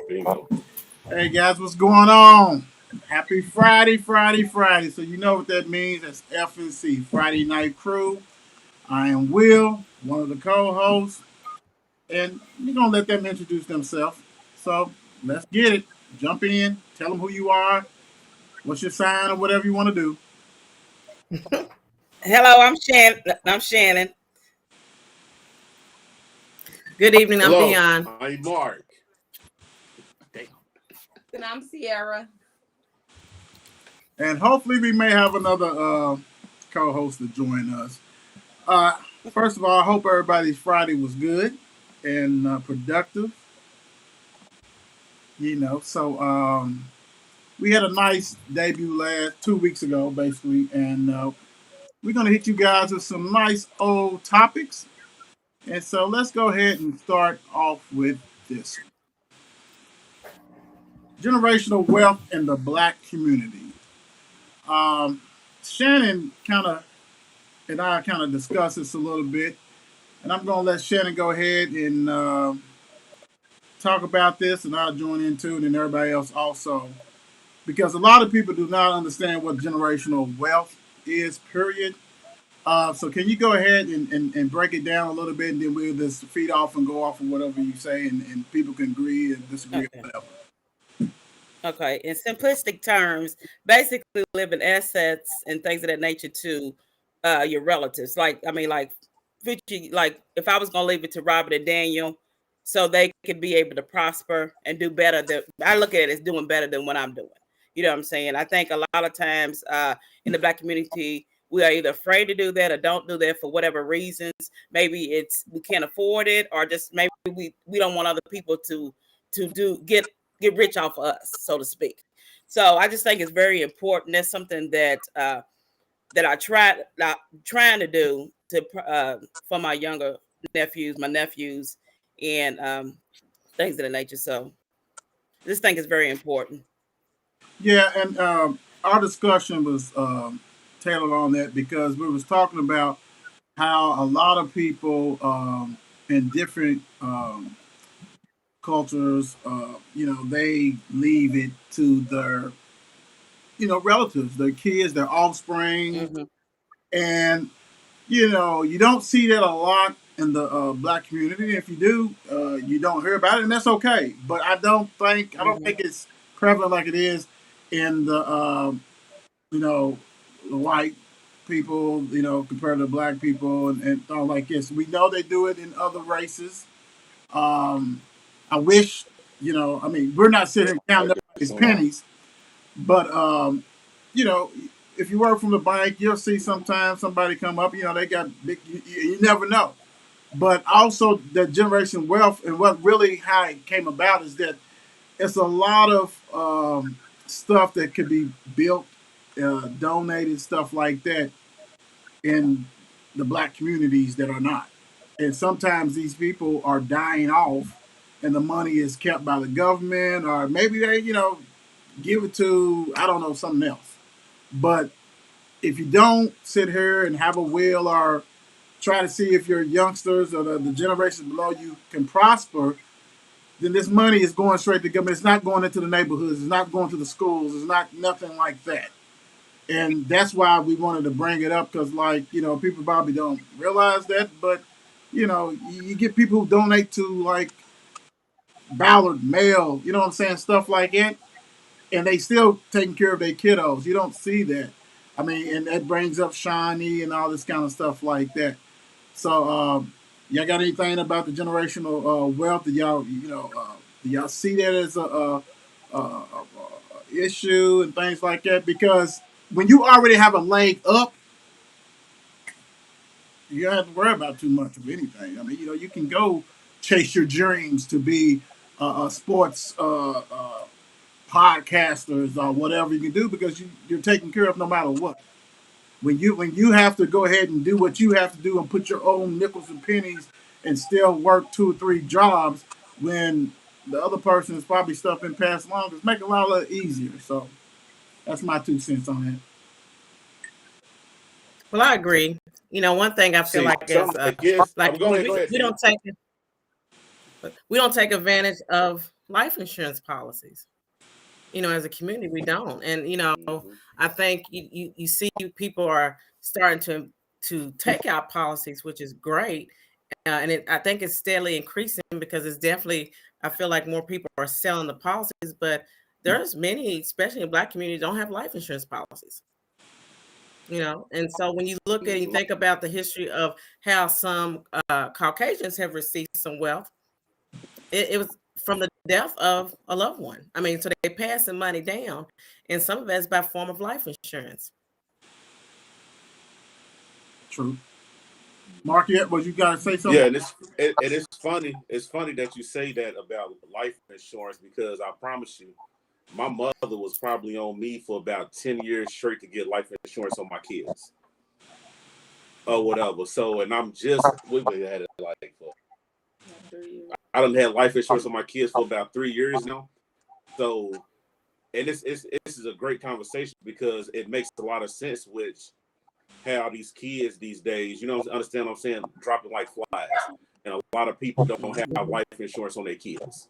Bingo. Hey guys, what's going on? Happy Friday. So you know what that means. That's FNC, Friday Night Crew. I am Will, one of the co-hosts, and we're going to let them introduce themselves. So let's get it. Jump in, tell them who you are, what's your sign, or whatever you want to do. Hello, I'm Shannon. I'm Shannon. Good evening. I'm Hello, Dion. I'm Mark. Damn. And I'm Sierra. And hopefully we may have another co-host to join us. Uh, First of all, I hope everybody's Friday was good and productive. We had a nice debut last 2 weeks ago, basically, and we're gonna hit you guys with some nice old topics. And so let's go ahead and start off with this generational wealth in the black community. Um, Shannon and I kind of discussed this a little bit, and I'm gonna let Shannon go ahead and talk about this, and I'll join in too, and then everybody else also, because a lot of people do not understand what generational wealth is. Period. So can you go ahead and break it down a little bit, and then we'll just feed off and go off of whatever you say, and people can agree and disagree or Okay. whatever. Okay. In simplistic terms, basically living assets and things of that nature to your relatives. Like if I was gonna leave it to Robert and Daniel, so they could be able to prosper and do better. Than I look at it as doing better than what I'm doing. You know what I'm saying? I think a lot of times in the black community, we are either afraid to do that or don't do that for whatever reasons. Maybe it's we can't afford it, or just maybe we don't want other people to do get rich off of us, so to speak. So I just think it's very important. That's something that I trying to do to for my younger my nephews, and things of the nature. So this thing is very important. Yeah, and our discussion was tailored on that because we was talking about how a lot of people in different cultures, they leave it to their, relatives, their kids, their offspring, Hmm. and you don't see that a lot in the black community. If you do, you don't hear about it, and that's okay. But I don't think Hmm. it's prevalent like it is in you know, the white people, compared to black people and all like this. We know they do it in other races. Um, I wish, we're not sitting here counting up these pennies, but you know, if you work from the bank, you'll see sometimes somebody come up. They got big. You never know. But also the generation wealth and what really how it came about is that it's a lot of stuff that could be built, donated, stuff like that in the black communities that are not. And sometimes these people are dying off, and the money is kept by the government, or maybe they, give it to I don't know something else. But if you don't sit here and have a will or try to see if your youngsters or the generations below you can prosper, then this money is going straight to government. It's not going into the neighborhoods. It's not going to the schools. It's not nothing like that. And that's why we wanted to bring it up because, like, people probably don't realize that, but you get people who donate to like Ballard Mail, you know what I'm saying, stuff like that, and they still taking care of their kiddos. You don't see that. I mean, and that brings up Shawnee and all this kind of stuff like that. So, y'all got anything about the generational wealth? Do y'all see that as a issue and things like that? Because when you already have a leg up, you don't have to worry about too much of anything. I mean, you can go chase your dreams to be a sports podcasters or whatever you can do because you're taken care of no matter what. When you have to go ahead and do what you have to do and put your own nickels and pennies and still work 2 or 3 jobs when the other person is probably stuff been passed along, it's making a lot easier. So that's my 2 cents on that. Well, I agree. One thing I feel See, like is some I guess like I'm going ahead. Go ahead, we Tia. don't take advantage of life insurance policies. As a community, we don't. And I think you see people are starting to take out policies, which is great. And I think it's steadily increasing because it's definitely, I feel like more people are selling the policies, but there's many, especially in Black communities, don't have life insurance policies. And so when you look at and you think about the history of how some Caucasians have received some wealth, it was from the death of a loved one. I mean, so they pass the money down, and some of it is by form of life insurance. True. Mark, you got to say something? Yeah, and it's funny. It's funny that you say that about life insurance because I promise you, my mother was probably on me for about 10 years straight to get life insurance on my kids or whatever. So, and I'm just we had it like for I done had life insurance on my kids for about 3 years now. So, and this is a great conversation because it makes a lot of sense with how these kids these days, understand what I'm saying, dropping like flies. And a lot of people don't have life insurance on their kids.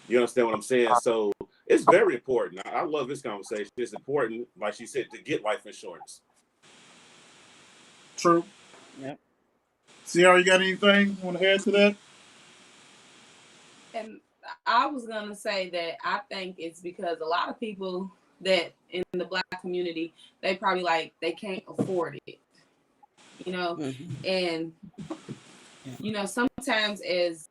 You understand what I'm saying? So it's very important. I love this conversation. It's important, like she said, to get life insurance. True. Yep. Sierra, you got anything you want to add to that? And I was gonna say that I think it's because a lot of people that in the Black community, they probably they can't afford it, and sometimes as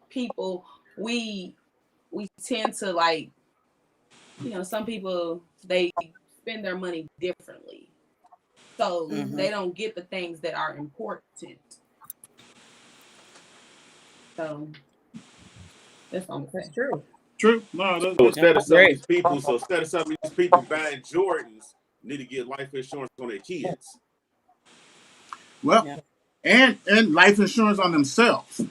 people we tend to some people, they spend their money differently, so they don't get the things that are important. So that's true. True. No, so instead of some of these people buying Jordans, need to get life insurance on their kids. Well, and life insurance on themselves.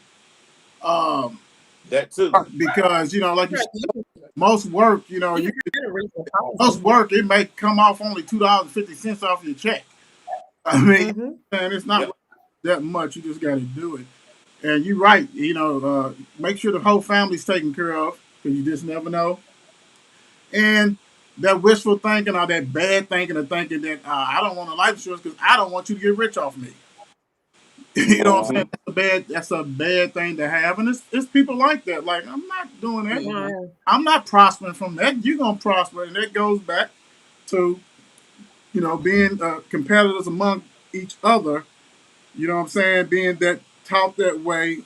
That too. Because like you said, most work, most work, it may come off only $2.50 off your check. I mean, and it's not that much. You just got to do it. And you're right. Make sure the whole family's taken care of because you just never know. And that wishful thinking or that bad thinking of thinking that I don't want a life insurance because I don't want you to get rich off me. You know what I'm saying? That's a bad thing to have. And it's people like that. Like, I'm not doing that. I'm not prospering from that. You're going to prosper. And that goes back to, being competitors among each other. You know what I'm saying? Being that taught that way,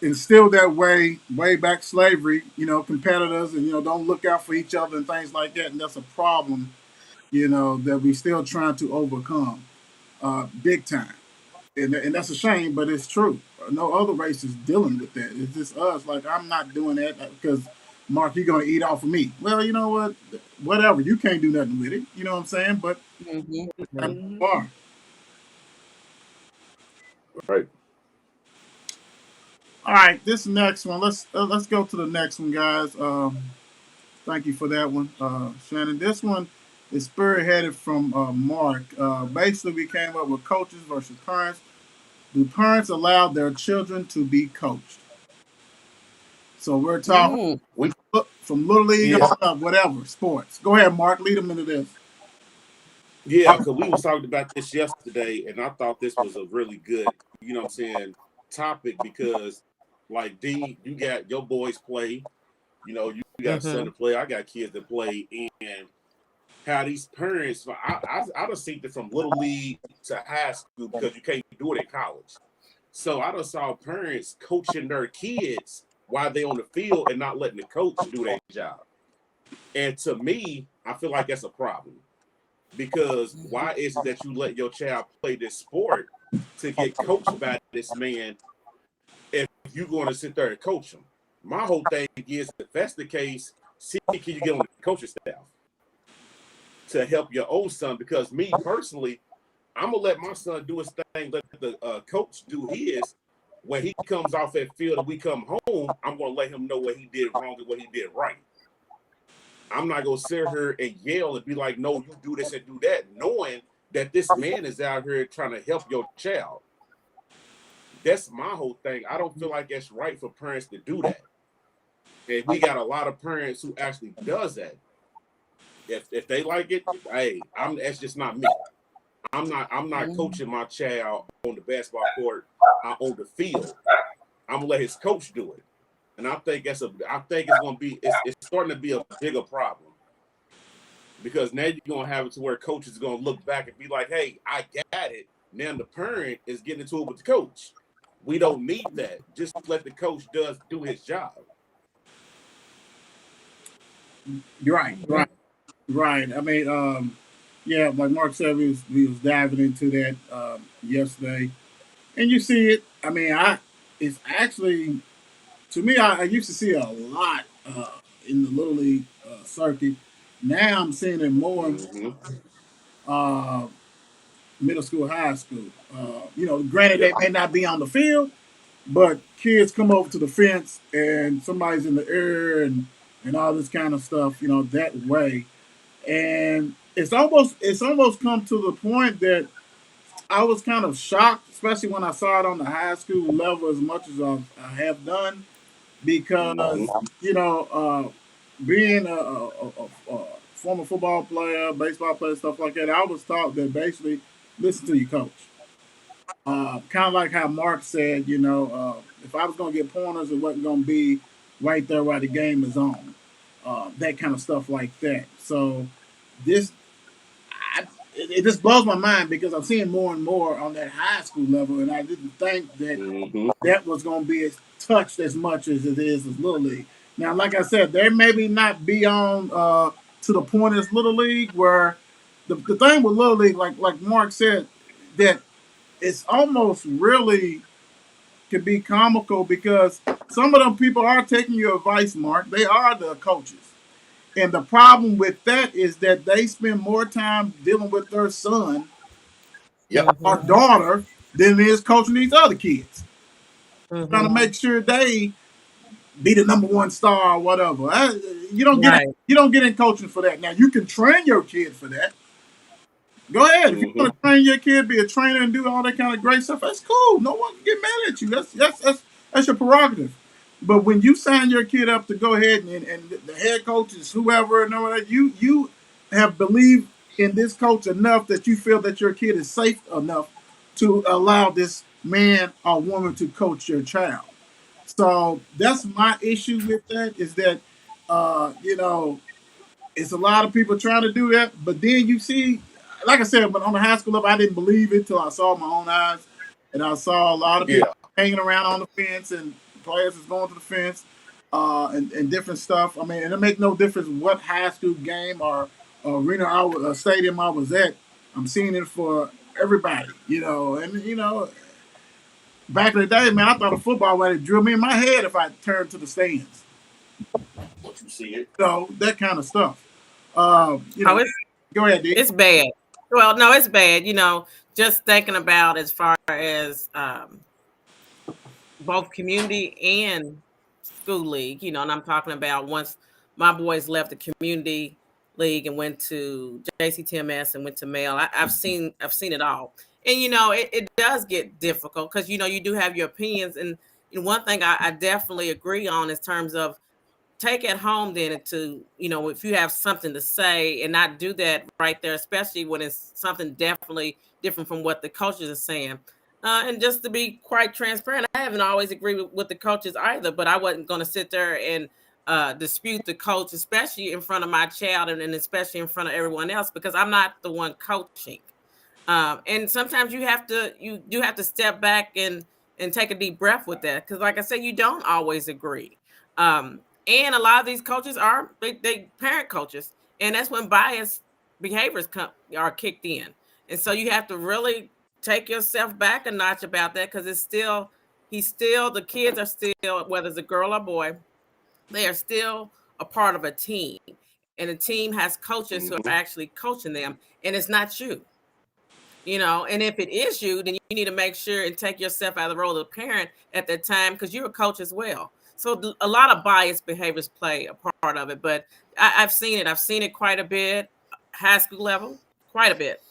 instilled that way back slavery, competitors and, don't look out for each other and things like that. And that's a problem, that we still trying to overcome big time. And that's a shame, but it's true. No other race is dealing with that. It's just us. Like, I'm not doing that because, Mark, you're going to eat off of me. Well, you know what? Whatever. You can't do nothing with it. You know what I'm saying? But far. Right. All right, this next one. Let's go to the next one, guys. Thank you for that one, Shannon. This one is spearheaded from Mark. Basically, we came up with coaches versus parents. Do parents allow their children to be coached? So we're talking from little league on up, whatever sports. Go ahead, Mark. Lead them into this. Yeah, because we was talking about this yesterday, and I thought this was a really good, topic because, like, D, you got your boys play, you got a son to play, I got kids to play, and how these parents, I done seen it from little league to high school because you can't do it in college. So I done saw parents coaching their kids while they on the field and not letting the coach do their job. And to me, I feel like that's a problem. Because why is it that you let your child play this sport to get coached by this man if you're going to sit there and coach him? My whole thing is, if that's the case, see, can you get on the coaching staff to help your own son? Because me personally, I'm going to let my son do his thing, let the coach do his. When he comes off that field and we come home, I'm going to let him know what he did wrong and what he did right. I'm not going to sit here and yell and be like, no, you do this and do that, knowing that this man is out here trying to help your child. that's my whole thing. I don't feel like it's right for parents to do that. And we got a lot of parents who actually does that. If they like it, hey, that's just not me. I'm not coaching my child on the basketball court, on the field. I'm gonna let his coach do it. And I think it's starting to be a bigger problem. Because now you're gonna have it to where coaches are gonna look back and be like, hey, I got it. Now the parent is getting into it with the coach. We don't need that. Just let the coach do his job. You're right. I mean, yeah, like Mark said, we was diving into that yesterday, and you see it. I mean, it's actually to me. I used to see it a lot in the little league circuit. Now I'm seeing it more Mm-hmm. middle school, high school. Granted, Yep. they may not be on the field, but kids come over to the fence and somebody's in the air and all this kind of stuff. That way, and it's almost come to the point that I was kind of shocked, especially when I saw it on the high school level as much as I have done, Mm-hmm. because being a former football player, baseball player, stuff like that, I was taught that basically listen to your coach. Kind of like how Mark said, if I was going to get pointers, it wasn't going to be right there while the game is on. That kind of stuff like that. So this, it just blows my mind because I'm seeing more and more on that high school level, and I didn't think that Mm-hmm. that was going to be touched as much as it is as Little League. Now, like I said, there maybe not be on to the point as Little League where the thing with Little League, like Mark said, that it's almost really can be comical because some of them people are taking your advice, Mark. They are the coaches. And the problem with that is that they spend more time dealing with their son Yep. or daughter than it is coaching these other kids. Trying to Mm-hmm. make sure they be the number one star or whatever. You don't get Right. you don't get in coaching for that. Now you can train your kid for that. Go ahead. If you Mm-hmm. want to train your kid, be a trainer, and do all that kind of great stuff, that's cool. No one can get mad at you. That's your prerogative. But when you sign your kid up to go ahead and the head coach is whoever and all that, you have believed in this coach enough that you feel that your kid is safe enough to allow this man or woman to coach your child. So that's my issue with that is that you know it's a lot of people trying to do that, but then you see, like I said, but on the high school level, I didn't believe it till I saw my own eyes, and I saw a lot of people Yeah. hanging around on the fence, and players is going to the fence, and different stuff. I mean, and it make no difference what high school game or arena stadium I was at. I'm seeing it for everybody, and back in the day, man, I thought a football would drill me in my head if I turned to the stands. What you see it? That kind of stuff. Oh, Go ahead, D. it's bad. Well, no, it's bad. Just thinking about as far as both community and school league, and I'm talking about once my boys left the community league and went to JCTMS and went to Male. I've seen it all. And it does get difficult because you do have your opinions. And one thing I definitely agree on is terms of take it home then to if you have something to say and not do that right there, especially when it's something definitely different from what the coaches are saying. And just to be quite transparent, I haven't always agreed with the coaches either, but I wasn't going to sit there and dispute the coach, especially in front of my child and especially in front of everyone else, because I'm not the one coaching. And sometimes you have to step back and take a deep breath with that, because like I said, you don't always agree. And a lot of these coaches are they parent coaches, and that's when bias behaviors are kicked in. And so you have to really take yourself back a notch about that, because the kids are still, whether it's a girl or boy, they are still a part of a team, and the team has coaches who are Mm-hmm. actually coaching them, and it's not you. And if it is you, then you need to make sure and take yourself out of the role of parent at that time, because you're a coach as well. So a lot of biased behaviors play a part of it, but I've seen it. I've seen it quite a bit, high school level, quite a bit.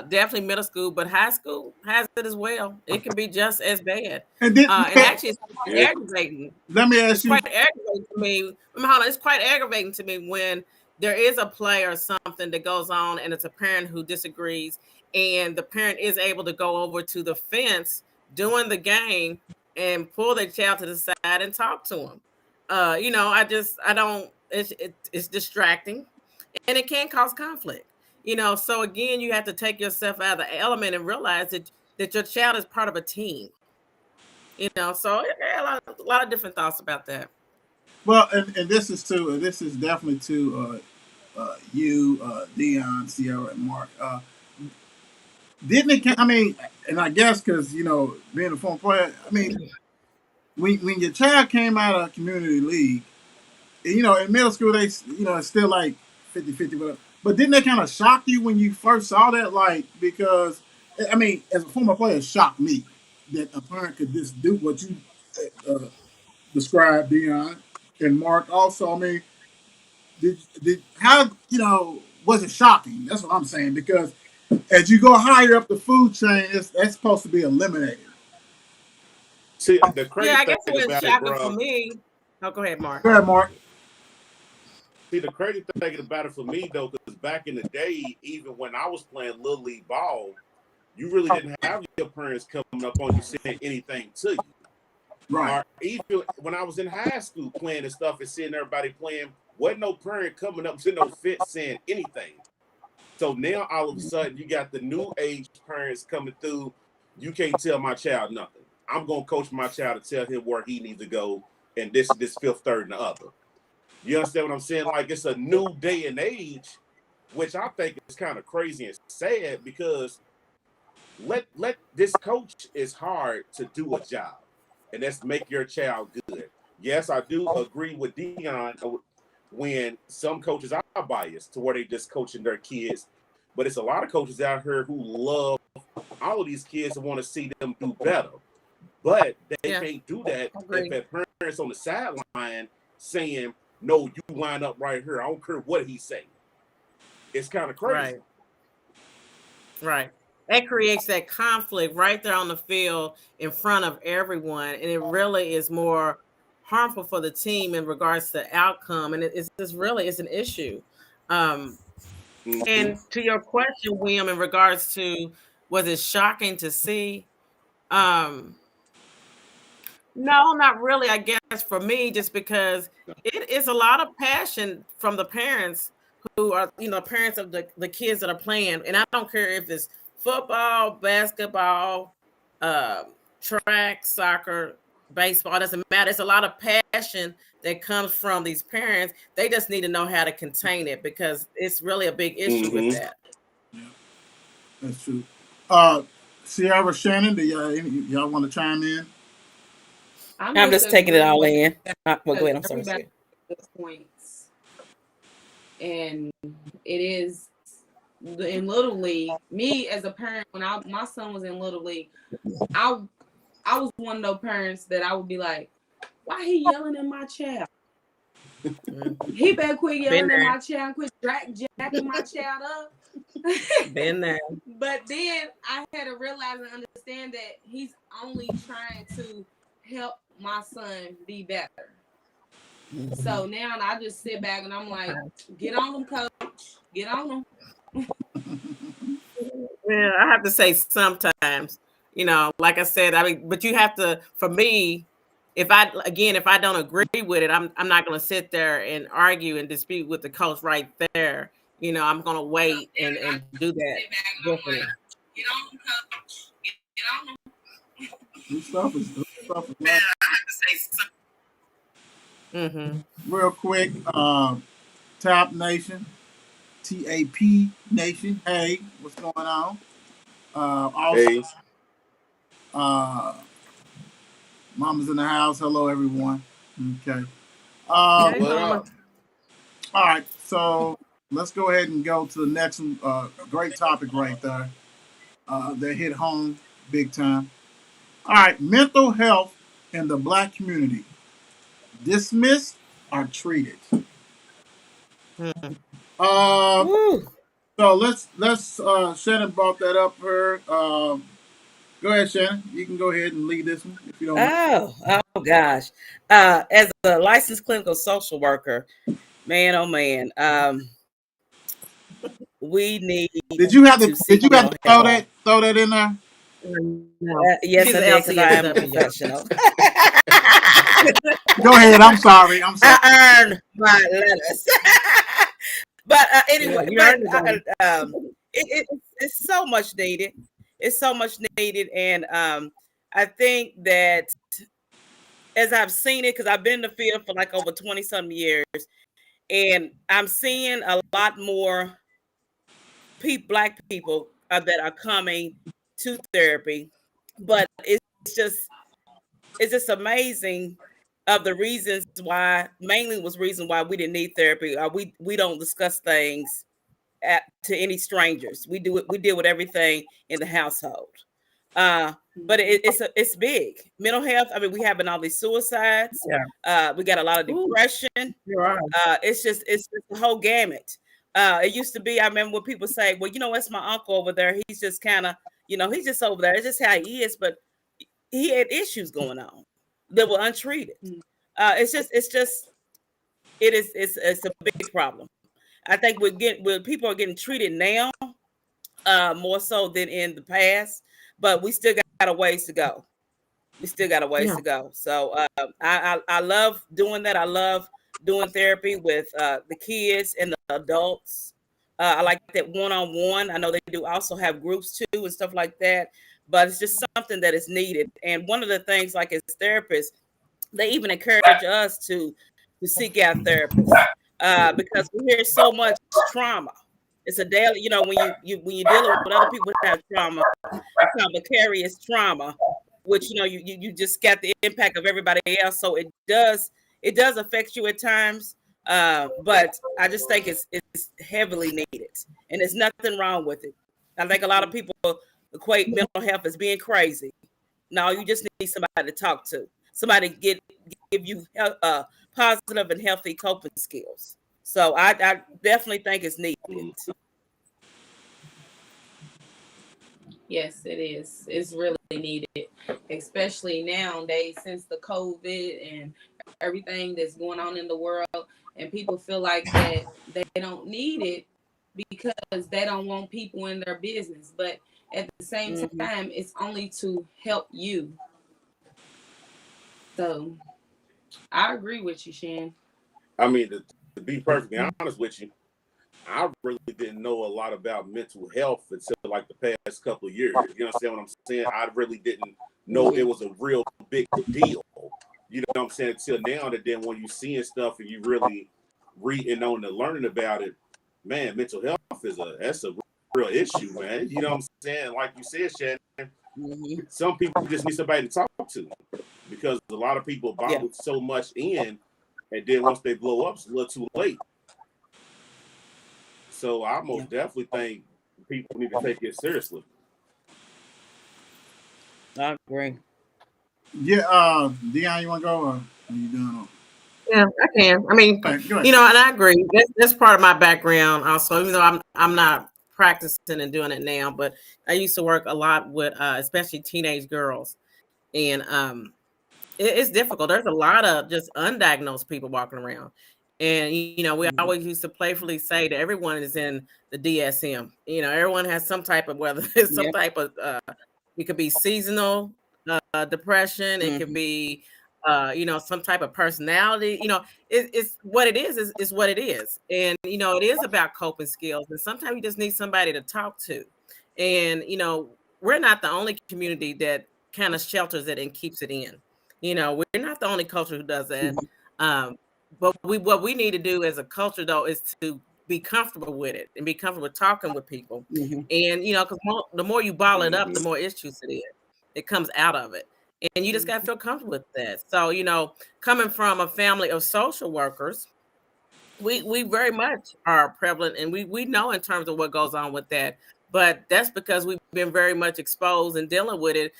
Definitely middle school, but high school has it as well. It can be just as bad. And then, And actually, it's quite Yeah. aggravating. let me ask It's you. quite aggravating to me. Hold on, it's quite aggravating to me when there is a play or something that goes on, and it's a parent who disagrees, and the parent is able to go over to the fence during the game and pull their child to the side and talk to them. I don't. It's distracting, and it can cause conflict. So again, you have to take yourself out of the element and realize that your child is part of a team. So a lot of different thoughts about that. Well, and this is too. This is definitely to you, Dion, Sierra, and Mark. Didn't it? I mean, and I guess because being a former player, I mean, when your child came out of community league, in middle school they, it's still like 50-50, whatever. But didn't that kind of shock you when you first saw that? Like, because I mean, as a former player, it shocked me that a parent could just do what you uh, described, Dion and Mark. Also, I mean, did how was it shocking? That's what I'm saying, because as you go higher up the food chain, that's supposed to be eliminated. See, the crazy I guess it thing was about it, shocking for bro. me. Oh, go ahead, Mark. Go ahead, Mark. See, the crazy thing about it for me though, because back in the day, even when I was playing little league ball, you really didn't have your parents coming up on you saying anything to you. Right. Or even when I was in high school playing and stuff and seeing everybody playing, wasn't no parent coming up to no fence saying anything. So now all of a sudden you got the new age parents coming through. You can't tell my child nothing. I'm gonna coach my child to tell him where he needs to go, and this, fifth, third, and the other. You understand what I'm saying? Like, it's a new day and age, which I think is kind of crazy and sad, because let this coach is hard to do a job, and that's make your child good. Yes, I do agree with Dion when some coaches are biased to where they just coaching their kids, but it's a lot of coaches out here who love all of these kids and want to see them do better. But they can't do that if that parents on the sideline saying, "No, you line up right here. I don't care what he's saying." It's kind of crazy. Right. That creates that conflict right there on the field in front of everyone, and it really is more harmful for the team in regards to outcome, and it's an issue. And to your question, William, in regards to was it shocking to see? No, not really. I guess for me, just because it is a lot of passion from the parents who are, parents of the kids that are playing. And I don't care if it's football, basketball, track, soccer, baseball, it doesn't matter. It's a lot of passion that comes from these parents. They just need to know how to contain it, because it's really a big issue with that. Yeah, that's true. Sierra, Shannon, do y'all want to chime in? I'm just taking it all in. Well, go ahead. I'm sorry. Good points. And it is in Little League. Me as a parent, when my son was in Little League, I was one of those parents that I would be like, "Why he yelling at my child? He better quit yelling at my child, quit jacking my child up." Been there. But then I had to realize and understand that he's only trying to help my son be better. So now I just sit back and I'm like, "Get on him, coach. Get on him." Yeah, I have to say sometimes, like I said, but you have to, for me, if I don't agree with it, I'm not going to sit there and argue and dispute with the coach right there. I'm going to wait and do that. Definitely. Get on him, coach. Get on him. This stuff is Yeah, I have to say something. Real quick, Tap Nation, TAP Nation. Hey, what's going on? Also, Mama's in the house. Hello, everyone. Okay. All right. So let's go ahead and go to the next one. Great topic right there. That hit home big time. All right. Mental health in the Black community. Dismissed or treated? So So let's Shannon brought that up. Go ahead, Shannon. You can go ahead and lead this one if you don't mind. Oh gosh. As a licensed clinical social worker, man, oh man, we need Did you have to to seek mental health. throw that in there? No, Yes, he's I an did because I am a LCSW. professional. Go ahead. I'm sorry. I'm sorry. I earn my letters. But Yeah, anyway, you but earned it, it's so much needed. It's so much needed, and I think that as I've seen it, because I've been in the field for like over 20 some years, and I'm seeing a lot more black people that are coming to therapy, but it's just amazing of the reasons why. Mainly was reason why we didn't need therapy. We don't discuss things to any strangers. We do it. We deal with everything in the household. But it's big mental health. I mean, we having all these suicides. Yeah. We got a lot of Ooh, depression. you're right. It's just the whole gamut. It used to be. I remember when people say, "Well, that's my uncle over there. He's just kind of, he's just over there. It's just how he is." But he had issues going on that were untreated. It's a big problem. I think people are getting treated now more so than in the past, but we still got a ways to go. We still got a ways Yeah. to go. So I love doing that. I love doing therapy with the kids and the adults. I like that one-on-one. I know they do also have groups too and stuff like that, but it's just something that is needed. And one of the things, like as therapists, they even encourage us to seek out therapists because we hear so much trauma. It's a daily, when you're dealing with other people that have trauma, it's called vicarious trauma, which you just got the impact of everybody else. So it does affect you at times, but I just think it's heavily needed, and there's nothing wrong with it. I think a lot of people equate mental health as being crazy. No, you just need somebody to talk to, somebody to give you positive and healthy coping skills. So I definitely think it's needed. Yes, it is. It's really needed, especially nowadays since the COVID and everything that's going on in the world. And people feel like that they don't need it because they don't want people in their business. But at the same Mm-hmm. time, it's only to help you. So I agree with you, Shan. I mean, to be perfectly honest with you, I really didn't know a lot about mental health until like the past couple of years. You understand what I'm saying? I really didn't know it was a real big deal. You know what I'm saying? Until now, that then when you seeing stuff and you really reading on and learning about it, man, mental health that's a real issue, man. You know what I'm saying? Like you said, Shannon, Mm-hmm. some people just need somebody to talk to because a lot of people bottle so much in, and then once they blow up, it's a little too late. So I most definitely think people need to take it seriously. I agree. Yeah. Dion, you want to go or are you done? Yeah, I can. I mean, Go ahead. and I agree. That's part of my background also. Even though I'm not practicing and doing it now, but I used to work a lot with especially teenage girls, and it's difficult. There's a lot of just undiagnosed people walking around. And, we always used to playfully say that everyone is in the DSM. Everyone has some type of, whether it's some type of, it could be seasonal depression. It could be, some type of personality. It's what it is what it is. And, it is about coping skills. And sometimes you just need somebody to talk to. And, we're not the only community that kind of shelters it and keeps it in. We're not the only culture who does that. But what we need to do as a culture, though, is to be comfortable with it and be comfortable talking with people. Mm-hmm. And, because the more you bottle it up, the more issues it comes out of it. And you just got to feel comfortable with that. So, coming from a family of social workers, we very much are prevalent, and we know in terms of what goes on with that. But that's because we've been very much exposed and dealing with it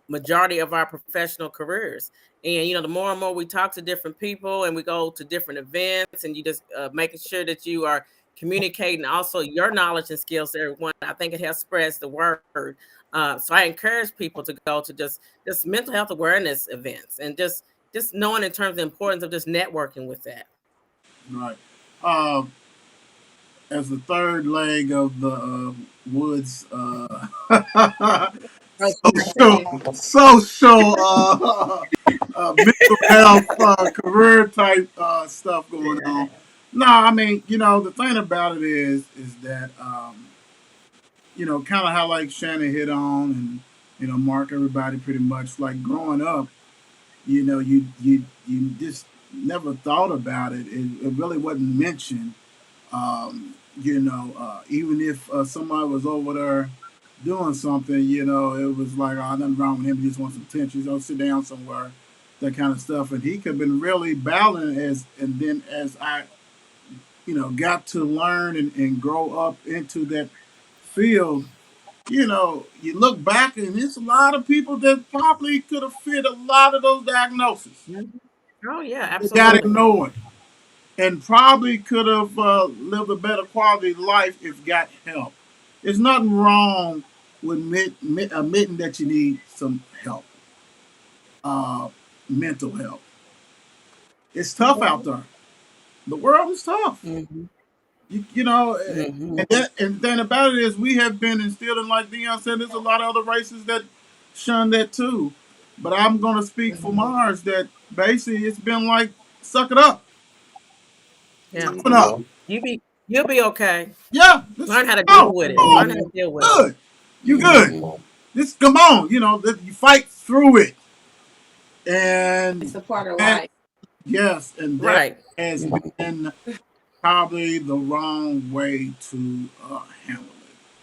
majority of our professional careers. And the more and more we talk to different people and we go to different events, and you just making sure that you are communicating also your knowledge and skills to everyone. I think it helps spreads the word. So I encourage people to go to just mental health awareness events and just knowing in terms of the importance of just networking with that. Right. As the third leg of the Woods social mental health career type stuff going on. No, I mean, the thing about it is that kind of how like Shannon hit on, and Mark, everybody pretty much like growing up. You just never thought about it. It really wasn't mentioned. Even if somebody was over there doing something, it was like, oh, nothing wrong with him. He just wants some attention. He's gonna sit down somewhere, that kind of stuff. And he could have been really battling and then as I, got to learn and grow up into that field, you look back and there's a lot of people that probably could have fit a lot of those diagnoses. Oh yeah, They got absolutely. ignored and probably could have lived a better quality life if got help. There's nothing wrong with admitting that you need some help, uh, mental help. It's tough out there. The world is tough. Mm-hmm. You know, Mm-hmm. and then about it is we have been instilled in, like Dion said, there's a lot of other races that shun that too. But I'm going to speak for Mars that basically it's been like, suck it up. Yeah. Toughen up. You'll be okay. Yeah. Learn how to deal Oh, with it. Learn how oh, to deal with it. good. You good. This, come on. You fight through it. It's And a part of that, life. yes, and that Right. has been probably the wrong way to handle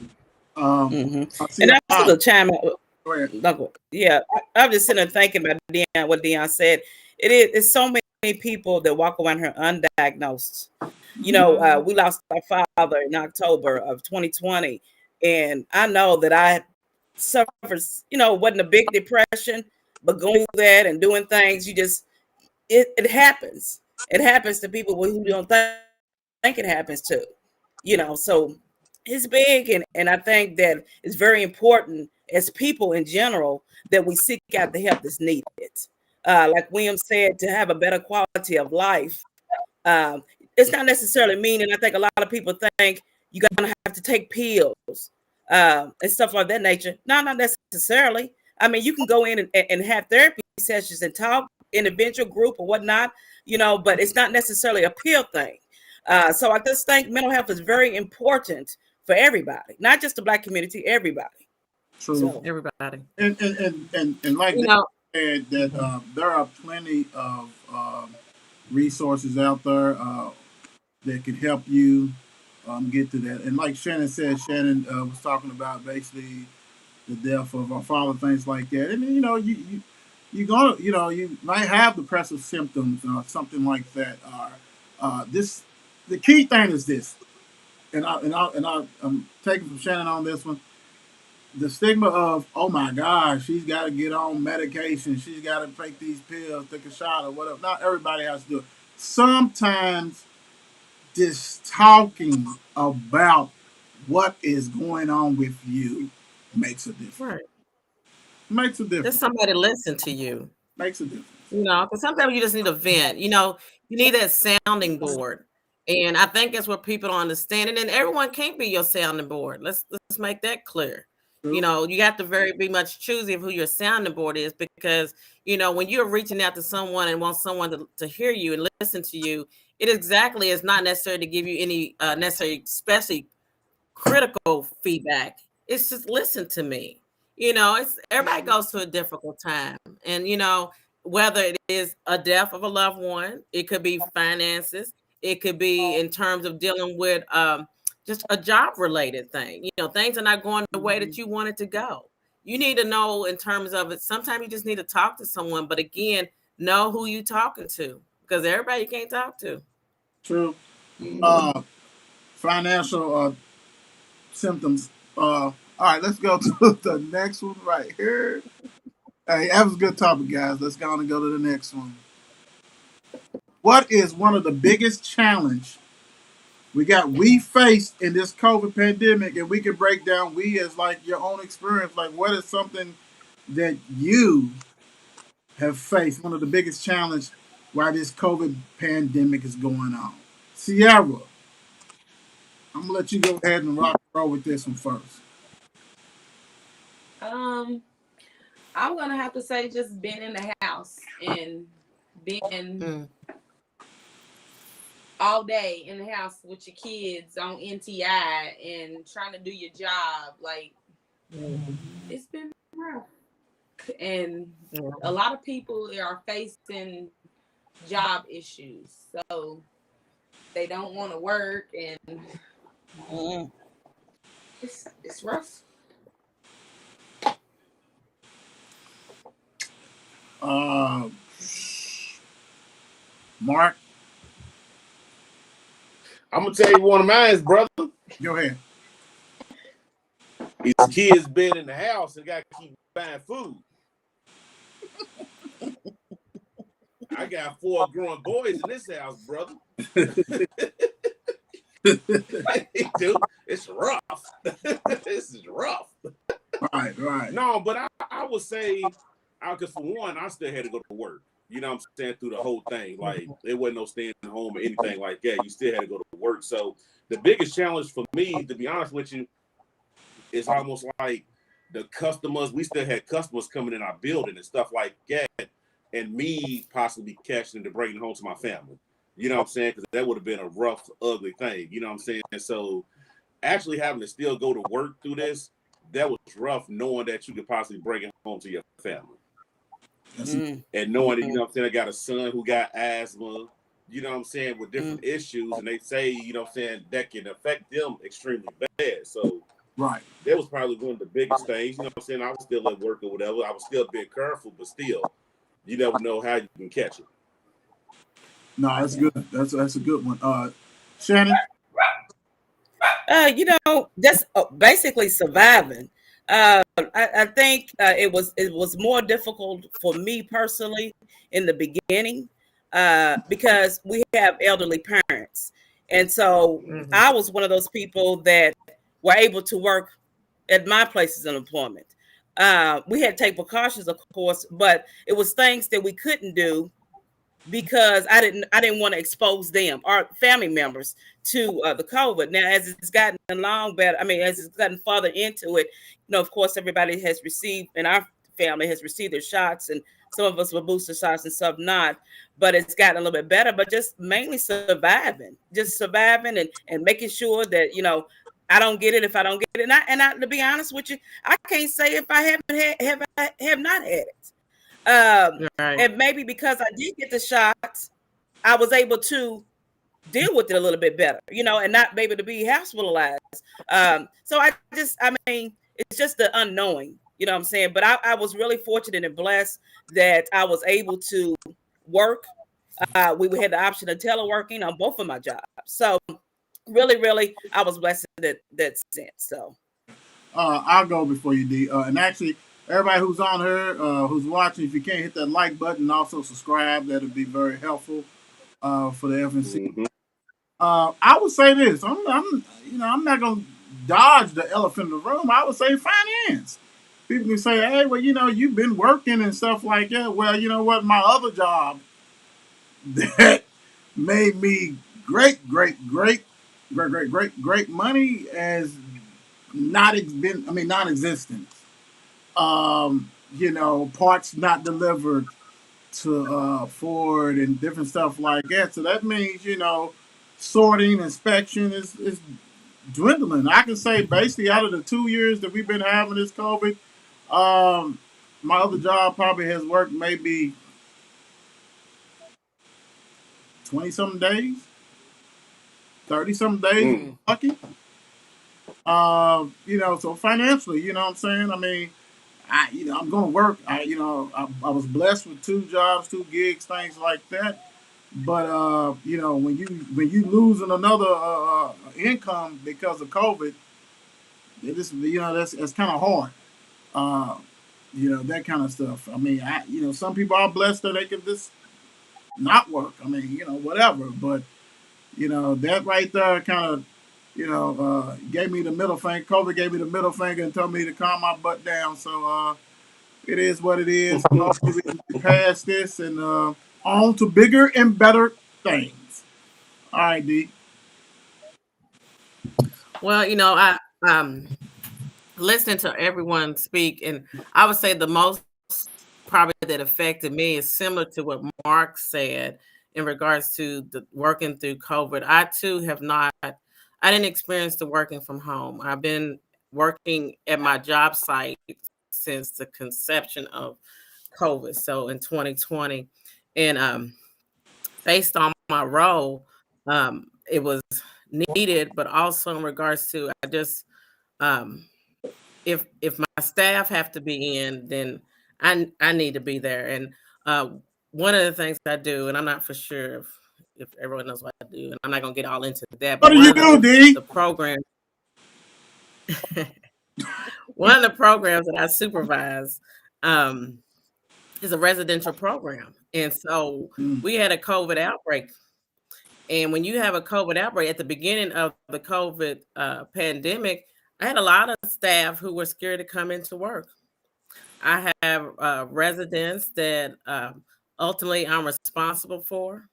it. Mm-hmm. I see And a that's lot. the time. Go ahead. Yeah, I'm just sitting there thinking about Dion, what Dion said. It's so many people that walk around here undiagnosed. We lost our father in October of 2020, and I know that I suffered. Wasn't a big depression, but going through that and doing things, it happens. It happens to people who don't think it happens to. So it's big, and I think that it's very important as people in general that we seek out the help that's needed. Like William said, to have a better quality of life. Um, it's not necessarily meaning. I think a lot of people think you're gonna have to take pills and stuff like that nature. No, not necessarily. I mean, you can go in and have therapy sessions and talk individual group or whatnot, but it's not necessarily a pill thing. So I just think mental health is very important for everybody, not just the Black community, everybody. True. So Everybody. And like You they know, said, that there are plenty of resources out there that can help you get to that. And like Shannon said, Shannon was talking about basically the death of our father, things like that. And you're gonna, you might have depressive symptoms or something like that. Or this, the key thing is this, I'm taking from Shannon on this one. The stigma of, oh my gosh, she's got to get on medication, she's got to take these pills, take a shot or whatever. Not everybody has to do it. Sometimes just talking about what is going on with you makes a difference. right. Makes a There's difference. somebody to listen to you. Makes a difference. Because sometimes you just need a vent. You need that sounding board. And I think that's what people don't understand. And then everyone can't be your sounding board. Let's make that clear. True. You have to be much choosy of who your sounding board is, because when you're reaching out to someone and want someone to hear you and listen to you, it exactly is not necessary to give you any necessary, especially critical feedback. It's just listen to me. It's everybody goes through a difficult time, and whether it is a death of a loved one, it could be finances, it could be in terms of dealing with just a job related thing. Things are not going the way that you want it to go. You need to know in terms of it. Sometimes you just need to talk to someone, but again, know who you talking to, because everybody you can't talk to. True. Financial symptoms. All right, let's go to the next one right here. Hey, that was a good topic, guys. Let's go on and go to the next one. What is one of the biggest challenge we faced in this COVID pandemic, and we can break down we as like your own experience. Like, what is something that you have faced? One of the biggest challenge while this COVID pandemic is going on. Sierra, I'm gonna let you go ahead and rock and roll with this one first. I'm gonna have to say just being in the house and being all day in the house with your kids on NTI and trying to do your job. Like, it's been rough. And a lot of people are facing job issues. So they don't want to work, and it's rough. Mark, I'm gonna tell you one of mine, brother. go ahead. These kids been in the house and got to keep buying food. I got 4 growing boys in this house, brother. Dude, it's rough. This is rough. Right. No, but I would say, because for one, I still had to go to work. You know what I'm saying? Through the whole thing. Like, there wasn't no staying home or anything like that. You still had to go to work. So the biggest challenge for me, to be honest with you, is almost like the customers. We still had customers coming in our building and stuff like that, and me possibly cashing in to bring it home to my family. You know what I'm saying? Because that would have been a rough, ugly thing. You know what I'm saying? And so actually having to still go to work through this, that was rough, knowing that you could possibly bring it home to your family. And knowing that, you know what I'm saying, I got a son who got asthma, you know what I'm saying, with different issues, and they say, you know what I'm saying, that can affect them extremely bad. So right, that was probably one of the biggest things. You know what I'm saying? I was still at work or whatever. I was still being careful, but still, you never know how you can catch it. No, that's good. That's a good one. Shannon? Just basically surviving. I think it was more difficult for me personally in the beginning because we have elderly parents, and so I was one of those people that were able to work at my places of employment. We had to take precautions, of course, but it was things that we couldn't do because I didn't want to expose them, our family members, to the COVID. Now, as it's gotten along better, as it's gotten farther into it, of course, everybody has received, and our family has received their shots, and some of us were booster shots and some not. But it's gotten a little bit better. But just mainly surviving, and making sure that I don't get it if I don't get it. And I to be honest with you, I can't say if I have not had it. And maybe because I did get the shots, I was able to deal with it a little bit better, and not be able to be hospitalized. So it's just the unknowing, you know what I'm saying? But I was really fortunate and blessed that I was able to work. We had the option of teleworking on both of my jobs. So really, I was blessed in that sense. So I'll go before you, D. And actually, everybody who's on here, who's watching, if you can't hit that like button, also subscribe. That'll be very helpful for the FNC. I would say this. I'm not gonna dodge the elephant in the room. I would say finance. People can say, "Hey, well, you've been working and stuff like that." Well, you know what? My other job that made me great money has been non-existent. Parts not delivered to Ford and different stuff like that. So that means, sorting, inspection is dwindling. I can say basically out of the 2 years that we've been having this COVID, my other job probably has worked maybe 20 something days, 30 something days, lucky. So financially, you know what I'm saying? I'm going to work. I was blessed with 2 jobs, 2 gigs, things like that. But when you losing another income because of COVID, that's kind of hard. That kind of stuff. Some people are blessed that they can just not work. Whatever. But That right there kind of, gave me the middle finger. COVID gave me the middle finger and told me to calm my butt down. So it is what it is. Hopefully we can pass this and on to bigger and better things. All right, D. Well, I listening to everyone speak, and I would say the most probably that affected me is similar to what Mark said in regards to the working through COVID. I too I didn't experience the working from home. I've been working at my job site since the conception of COVID, so in 2020. And based on my role, it was needed, but also in regards to I just um, if my staff have to be in, then I need to be there. And uh, one of the things I do, and I'm not for sure if everyone knows what I do, and I'm not gonna get all into that. What But do one you of do, D? the programs, one of the programs that I supervise, um, is a residential program, and so we had a COVID outbreak. And when you have a COVID outbreak at the beginning of the COVID pandemic, I had a lot of staff who were scared to come into work. I have residents that ultimately I'm responsible for.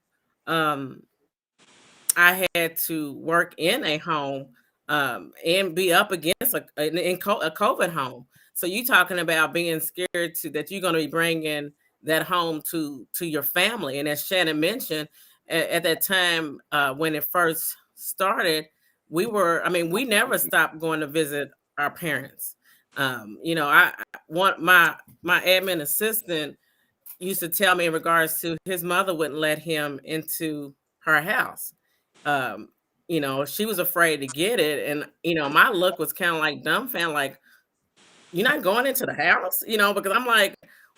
Um, I had to work in a home and be up against a COVID home. So you talking about being scared to that you're going to be bringing that home to your family. And as Shannon mentioned, at that time when it first started, we never stopped going to visit our parents. I want my admin assistant used to tell me in regards to his mother wouldn't let him into her house. Um, she was afraid to get it. And, my look was kind of like dumbfounded, like, you're not going into the house, because I'm like,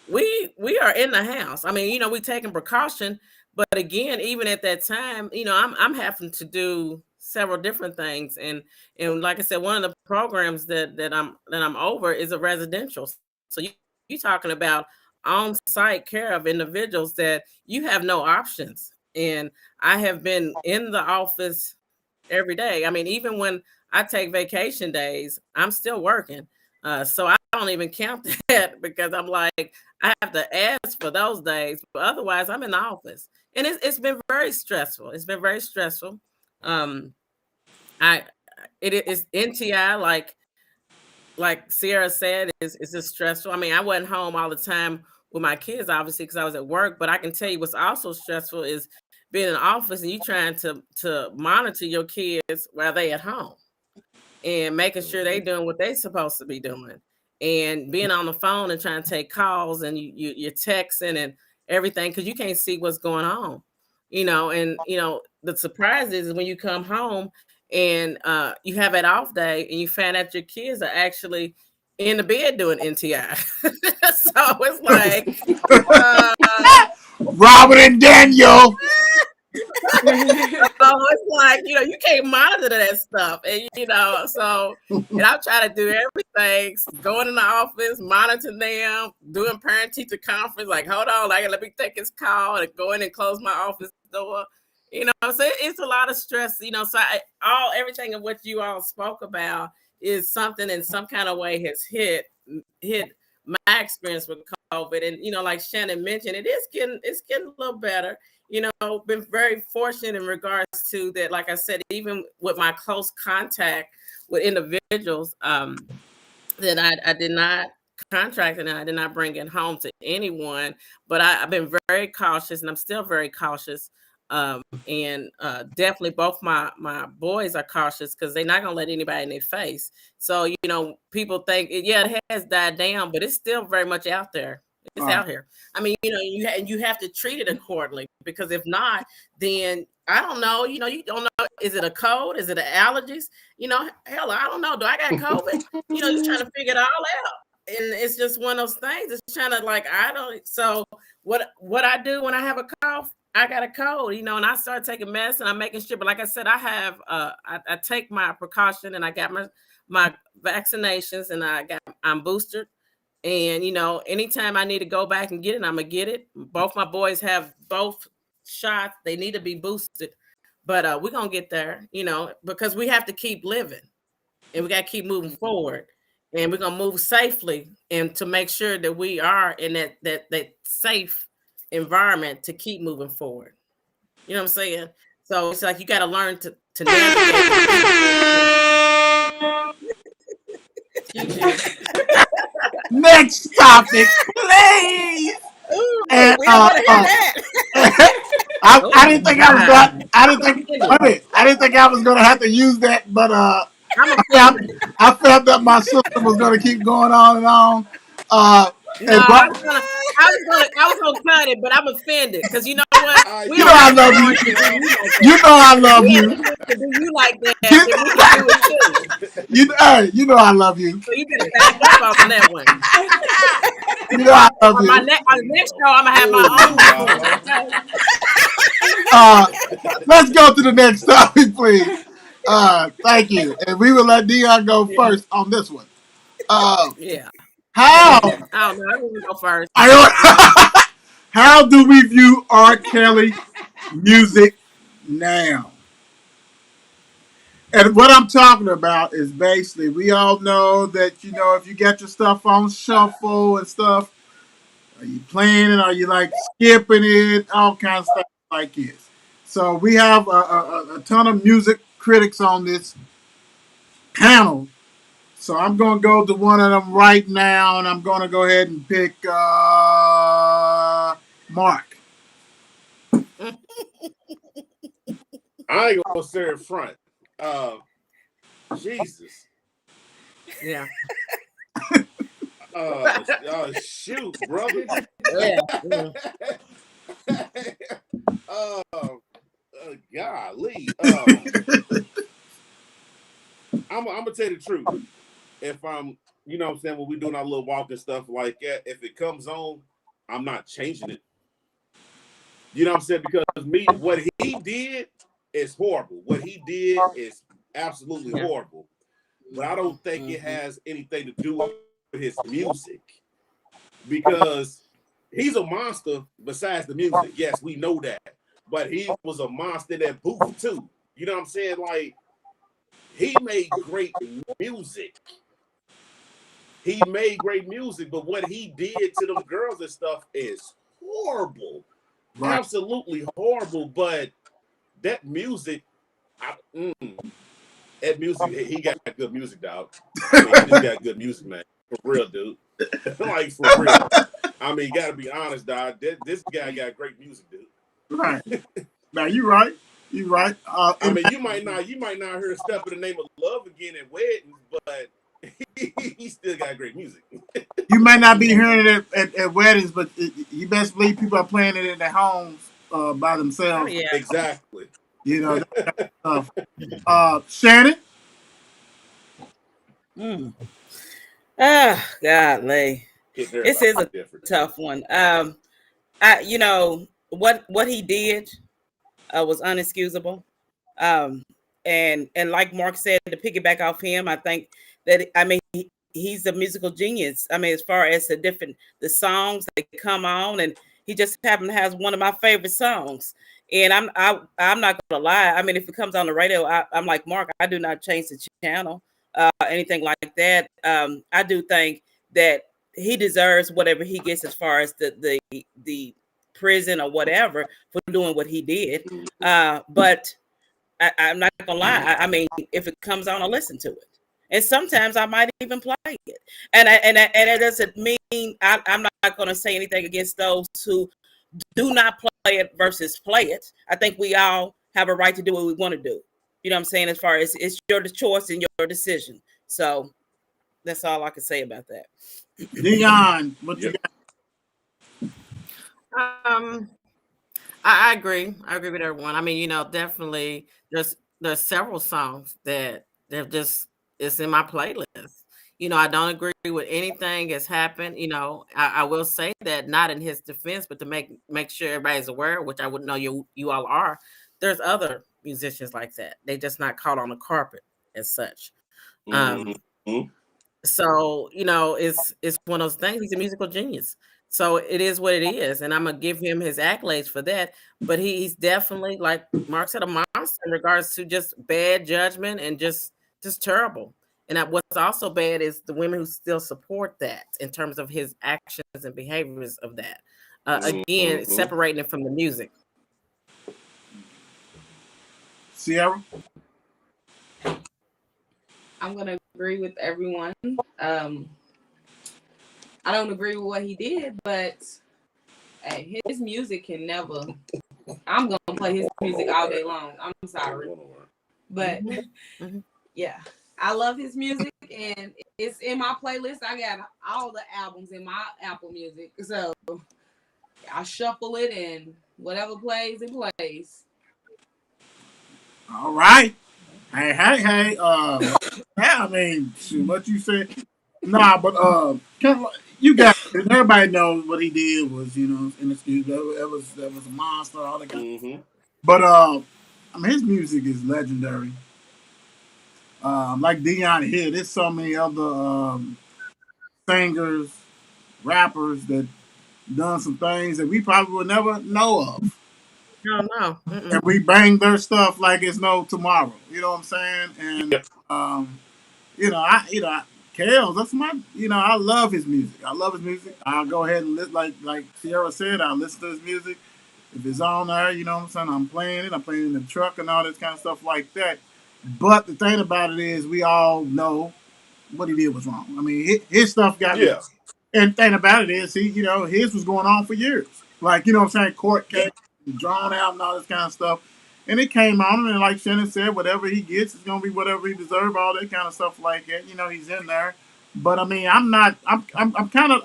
we are in the house. I mean, we taking precaution, but again, even at that time, I'm having to do several different things. And like I said, one of the programs that I'm over is a residential. So you talking about on-site care of individuals that you have no options. And I have been in the office every day. I mean, even when I take vacation days, I'm still working. So I don't even count that because I'm like, I have to ask for those days, but otherwise I'm in the office. And it's been very stressful. It's been very stressful. Um, I it is NTI like Sierra said is just stressful. I mean, I wasn't home all the time with my kids, obviously, because I was at work. But I can tell you what's also stressful is being in the office and you trying to monitor your kids while they at home and making sure they doing what they supposed to be doing, and being on the phone and trying to take calls and you're texting and everything because you can't see what's going on, and the surprise is when you come home and you have an off day and you find out your kids are actually in the bed doing NTI. So it's like Robert and Daniel. so it's like, you can't monitor that stuff. And, and I'm trying to do everything, going in the office, monitoring them, doing parent teacher conference, like, hold on, let me take this call and go in and close my office door. So it's a lot of stress, so everything of what you all spoke about is something in some kind of way has hit my experience with COVID. And, like Shannon mentioned, it's getting a little better. Been very fortunate in regards to that. Like I said, even with my close contact with individuals that I did not contract and I did not bring it home to anyone, but I've been very cautious and I'm still very cautious. And definitely both my boys are cautious because they're not going to let anybody in their face. So, people think, yeah, it has died down, but it's still very much out there. It's out here. I mean, you have to treat it accordingly because if not, then I don't know. You don't know. Is it a cold? Is it an allergies? Hell, I don't know. Do I got COVID? You're trying to figure it all out, and it's just one of those things. It's trying to I don't. So what I do when I have a cough, I got a cold, and I start taking medicine. I'm making sure, but like I said, I have I take my precaution, and I got my vaccinations, and I'm boosted. And anytime I need to go back and get it, I'm gonna get it. Both my boys have both shots. They need to be boosted But we're gonna get there, because we have to keep living and we got to keep moving forward, and we're gonna move safely and to make sure that we are in that safe environment to keep moving forward. You know what I'm saying? So it's like you got to learn to navigate. Next topic, please. Ooh, And we don't want to hear that. I didn't think I was going. I didn't think. Wait a minute. I didn't think I was going to have to use that, but I'm offended. I felt that my sister was going to keep going on and on. No, And I was gonna cut it, but I'm offended because you know what? We you know don't I have love to you. do you like that. You know I love We you. have to do you like that, then we can do it too. You know I love you. So you better back up on that one. You know I love On you. my next show, I'm gonna have my own. Let's go to the next topic, please. Thank you. And we will let Dion go first on this one. Yeah. How? I don't know. I want to go first. How do we view R. Kelly music now? And what I'm talking about is basically, we all know that, if you get your stuff on shuffle and stuff, are you playing it? Are you like skipping it? All kinds of stuff like this. So we have a ton of music critics on this panel. So I'm going to go to one of them right now, and I'm going to go ahead and pick Mark. I ain't gonna say it front. Jesus. Yeah. Shoot, brother. Yeah. Golly. I'm gonna tell you the truth. If I'm, what I'm saying, when we doing our little walk and stuff like that, if it comes on, I'm not changing it. You know what I'm saying? Because what he did is horrible. What he did is absolutely horrible. But I don't think it has anything to do with his music, because he's a monster besides the music. Yes, we know that. But he was a monster in that booth too. You know what I'm saying? Like, he made great music. But what he did to them girls and stuff is horrible. Right. Absolutely horrible. But that music, he got good music, dog. I mean, he just got good music, man. For real, dude. Like, for real. I mean, you gotta be honest, dog. This guy got great music, dude. Right. Now you're right. You're right. I mean, you might not hear Step in the Name of Love again at weddings, but he still got great music. You may not be hearing it at weddings, but you best believe people are playing it in their homes by themselves. Oh, yeah. Exactly. That kind of stuff. Shannon? Golly. This is a tough one. What he did was unexcusable. And like Mark said, to piggyback off him, I think that, he's a musical genius. I mean, as far as the songs that come on, and he just happened to have one of my favorite songs. And I'm not gonna lie. I mean, if it comes on the radio, I'm like Mark. I do not change the channel, anything like that. I do think that he deserves whatever he gets as far as the prison or whatever for doing what he did. But I'm not gonna lie. I mean, if it comes on, I'll listen to it, and sometimes I might even play it. And it doesn't mean I'm not gonna say anything against those who do not play it versus play it. I think we all have a right to do what we want to do. You know what I'm saying? As far as it's your choice and your decision. So that's all I can say about that. Dion, what you got? I agree. I agree with everyone. I mean, definitely there's several songs that they're just, it's in my playlist. I don't agree with anything that's happened. I will say that, not in his defense, but to make sure everybody's aware, which I wouldn't know you all are. There's other musicians like that. They just not caught on the carpet as such. So, it's one of those things. He's a musical genius. So it is what it is, and I'm gonna give him his accolades for that. But he's definitely, like Mark said, a monster in regards to just bad judgment and just terrible. And what's also bad is the women who still support that in terms of his actions and behaviors of that. Again, separating it from the music. Sierra? I'm gonna agree with everyone. I don't agree with what he did, but hey, his music can never. I'm gonna play his music all day long. I'm sorry, but yeah, I love his music, and it's in my playlist. I got all the albums in my Apple Music, so I shuffle it, and whatever plays, it plays. All right. Hey. Yeah, I mean, shoot, what you said. Nah, but you got it. Everybody knows what he did was, inexcusable. That was a monster, all that kind of stuff. But I mean, his music is legendary. Like Dion here, there's so many other singers, rappers that done some things that we probably would never know of. No. And we bang their stuff like it's no tomorrow. You know what I'm saying? And Kales, that's my, I love his music. I love his music. I'll go ahead and listen, like Sierra said, I'll listen to his music. If it's on there, you know what I'm saying, I'm playing it. I'm playing it in the truck and all this kind of stuff like that. But the thing about it is, we all know what he did was wrong. I mean, his stuff got and the thing about it is, his was going on for years. Like, you know what I'm saying, court case, drawn out and all this kind of stuff. And it came on, and like Shannon said, whatever he gets is going to be whatever he deserves, all that kind of stuff like that. He's in there. But I mean, I'm kind of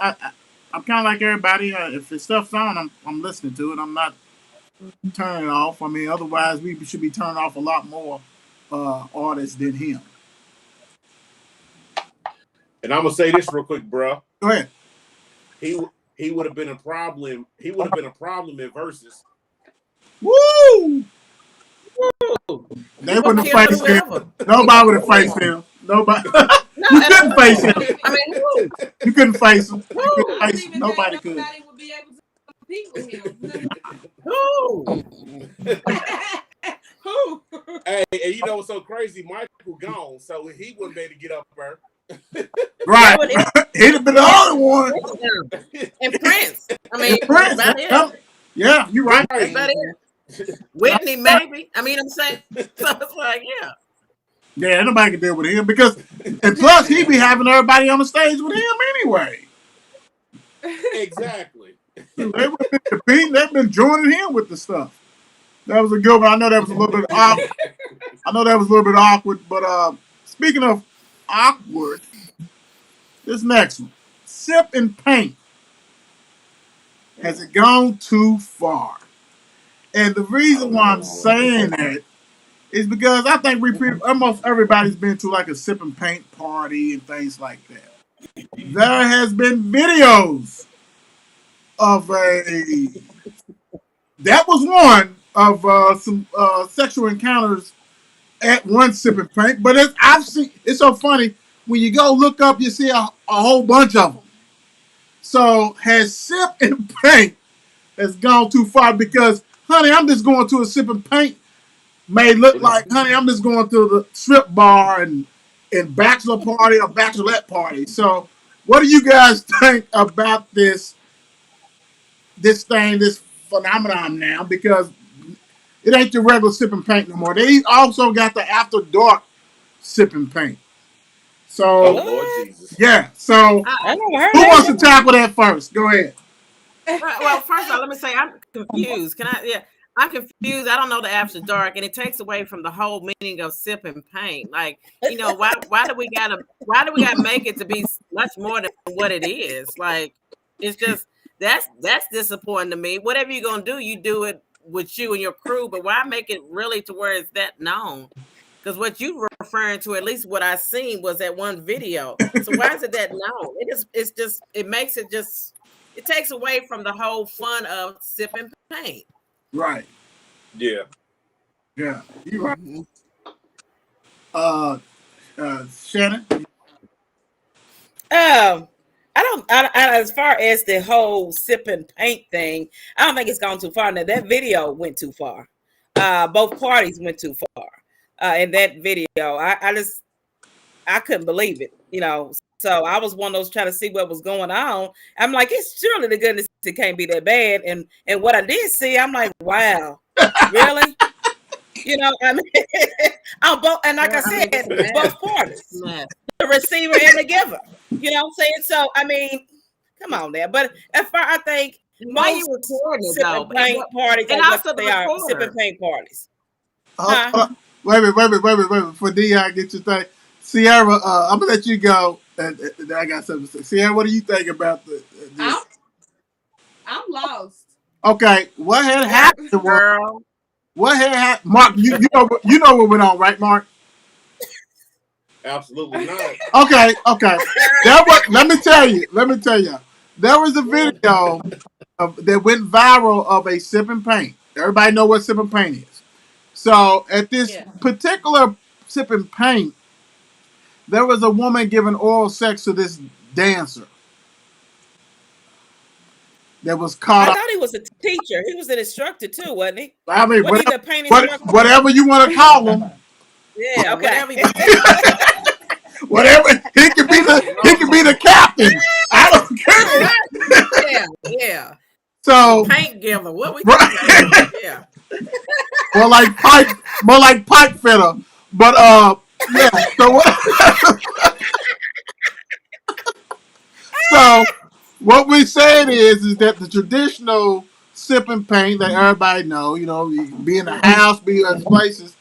like everybody. If his stuff's on, I'm listening to it. I'm not turning it off. I mean, otherwise we should be turning off a lot more artists than him. And I'm gonna say this real quick, bro. Go ahead. He would have been a problem. He would have been a problem in verses. Woo! They wouldn't have faced him. Nobody would have faced him. Nobody. You couldn't face him. I mean, you couldn't face him. You couldn't face him. Nobody could. Nobody would be able to compete with him. Who? Hey, and you know what's so crazy? Michael gone, so he wouldn't be able to get up there. Right. He'd have been the only one. And Prince. I mean, Prince. Yeah, you're right. That's about it. Whitney, maybe. I mean, I'm saying, so it's like, yeah. Yeah, nobody can deal with him and plus he be having everybody on the stage with him anyway. Exactly. They would have been competing. They've been joining him with the stuff. That was a good one. I know that was a little bit awkward. But speaking of awkward, this next one, Sip and Paint. Has it gone too far? And the reason why I'm saying that is because I think almost everybody's been to like a Sip and Paint party and things like that. There has been videos of that was one of some sexual encounters at one Sip and Paint, but it's so funny when you go look up, you see a whole bunch of them. So has Sip and Paint has gone too far because, honey, I'm just going to a Sip and Paint may look like, honey, I'm just going to the strip bar and bachelor party or bachelorette party. So what do you guys think about this phenomenon now? Because it ain't the regular Sip and Paint no more. They also got the after dark Sip and Paint. So, Lord Jesus. Yeah. So who wants to tackle that first? Go ahead. Right, well, first of all, let me say I'm confused. I'm confused. I don't know the after dark, and it takes away from the whole meaning of Sip and Paint. Like, why do we gotta make it to be much more than what it is? Like, it's just that's disappointing to me. Whatever you're gonna do, you do it with you and your crew, but why make it really to where it's that known? Because what you were referring to, at least what I seen, was that one video. So why is it that known? It takes away from the whole fun of Sip and Paint. Right. Yeah. Yeah. You're right. Shannon? I don't. As far as the whole sipping paint thing, I don't think it's gone too far. Now that video went too far. Both parties went too far in that video. I couldn't believe it. So I was one of those trying to see what was going on. I'm like, it's surely the goodness it can't be that bad. And what I did see, I'm like, wow, really? I mean, on both, and like I said, both parties, the receiver and the giver. You know what I'm saying? So I mean, come on there. But as far I think most sipping paint parties are what they are, sipping paint parties. Wait a minute. For Dion, get your thing. Sierra, I'm gonna let you go. And I got something to say. Sierra, what do you think about this? I'm lost. Okay, what had happened? Girl. What had happened? Mark, you know what went on, right, Mark? Absolutely not. Okay. Let me tell you. There was a video that went viral of a sipping paint. Everybody know what sipping paint is. So at this particular sipping paint, there was a woman giving oral sex to this dancer that was caught. I thought he was a teacher. He was an instructor too, wasn't he? I mean, whatever you want to call him. Yeah, okay. Whatever. He could be the captain. I don't care. Yeah. So paint giver. What we talking about? Yeah. More like pipe fitter. But yeah. So what? So what we're saying is that the traditional sipping paint that everybody know, be in the house, be in places,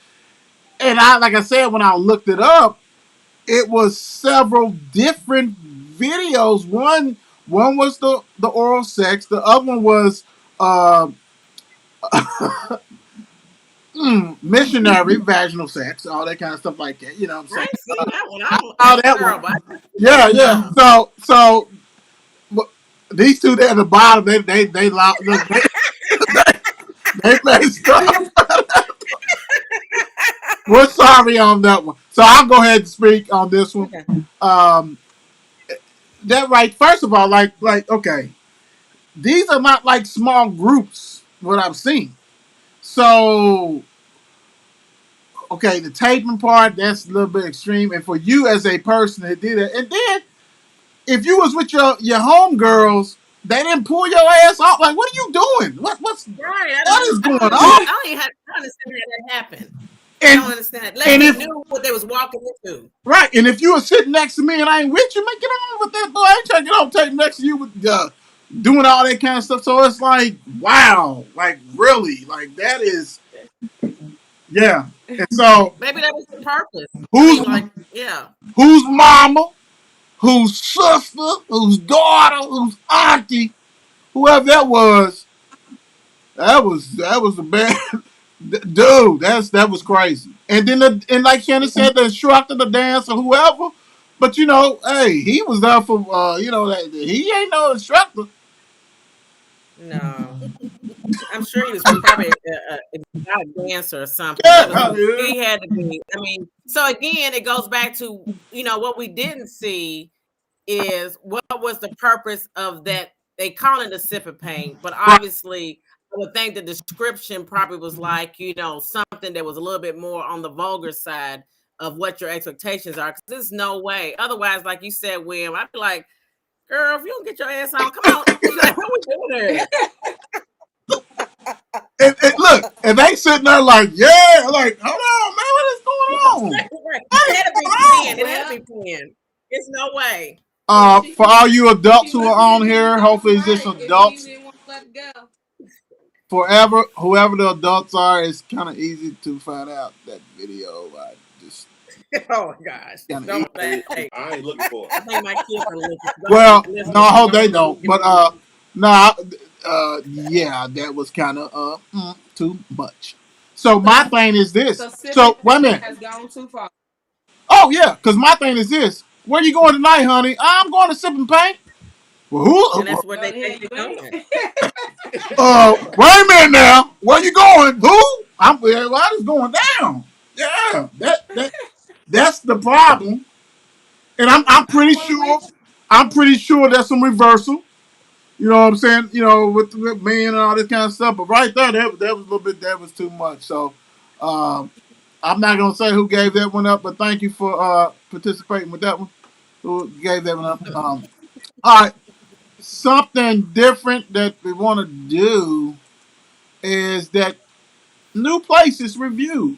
and like I said, when I looked it up, it was several different videos. One was the oral sex. The other one was missionary vaginal sex, all that kind of stuff like that. You know what I'm saying? All that one. Yeah. So these two there at the bottom, they messed up. We're sorry on that one. So I'll go ahead and speak on this one. Okay. That right. First of all, like okay, these are not like small groups. What I've seen. So okay, the taping part, that's a little bit extreme. And for you as a person that did it, and then if you was with your homegirls, they didn't pull your ass off. Like, what are you doing? What is going on? I don't even understand how that happened. I don't understand. Like they knew what they was walking into. Right, and if you were sitting next to me and I ain't with you, man, get on with that boy. I ain't trying to get on tape next to you with doing all that kind of stuff. So it's like, wow, like really, like that is, yeah. And so maybe that was the purpose. Whose mama, whose sister, whose daughter, whose auntie, whoever that was a bad dude. That was crazy. And then and like Kenny said, the instructor, the dancer, whoever. But hey, he was there for that he ain't no instructor. No, I'm sure he was probably a dancer or something. Yeah. He had to be. I mean, so again, it goes back to what we didn't see is what was the purpose of that. They call it a sip of paint, but obviously I would think the description probably was like, something that was a little bit more on the vulgar side of what your expectations are. Because there's no way. Otherwise, like you said, William, I'd be like, girl, if you don't get your ass on, come on. What we doing there? And look, and they sitting there like, like, hold on, man, what is going on? It had to be planned. There's no way. For all you adults who are on here, hopefully it's just adults. Forever, whoever the adults are, it's kind of easy to find out that video. I just oh my gosh, I ain't looking for it. I think my kids are looking. Well, no, I hope they don't. But yeah, that was kind of too much. So my thing is this. So wait a minute. Has gone too far. Oh yeah, because my thing is this. Where you going tonight, honey? I'm going to Sip and Paint. Well, who? And that's what they think you're going. Wait a minute now. Where you going? Who? I'm just going down. Yeah, that's the problem. And I'm pretty sure. I'm pretty sure there's some reversal. You know what I'm saying? You know, with men and all this kind of stuff. But right there, that was a little bit. That was too much. So, um, I'm not gonna say who gave that one up, but thank you for participating with that one. Who gave that one up? All right, something different that we want to do is that new places reviews.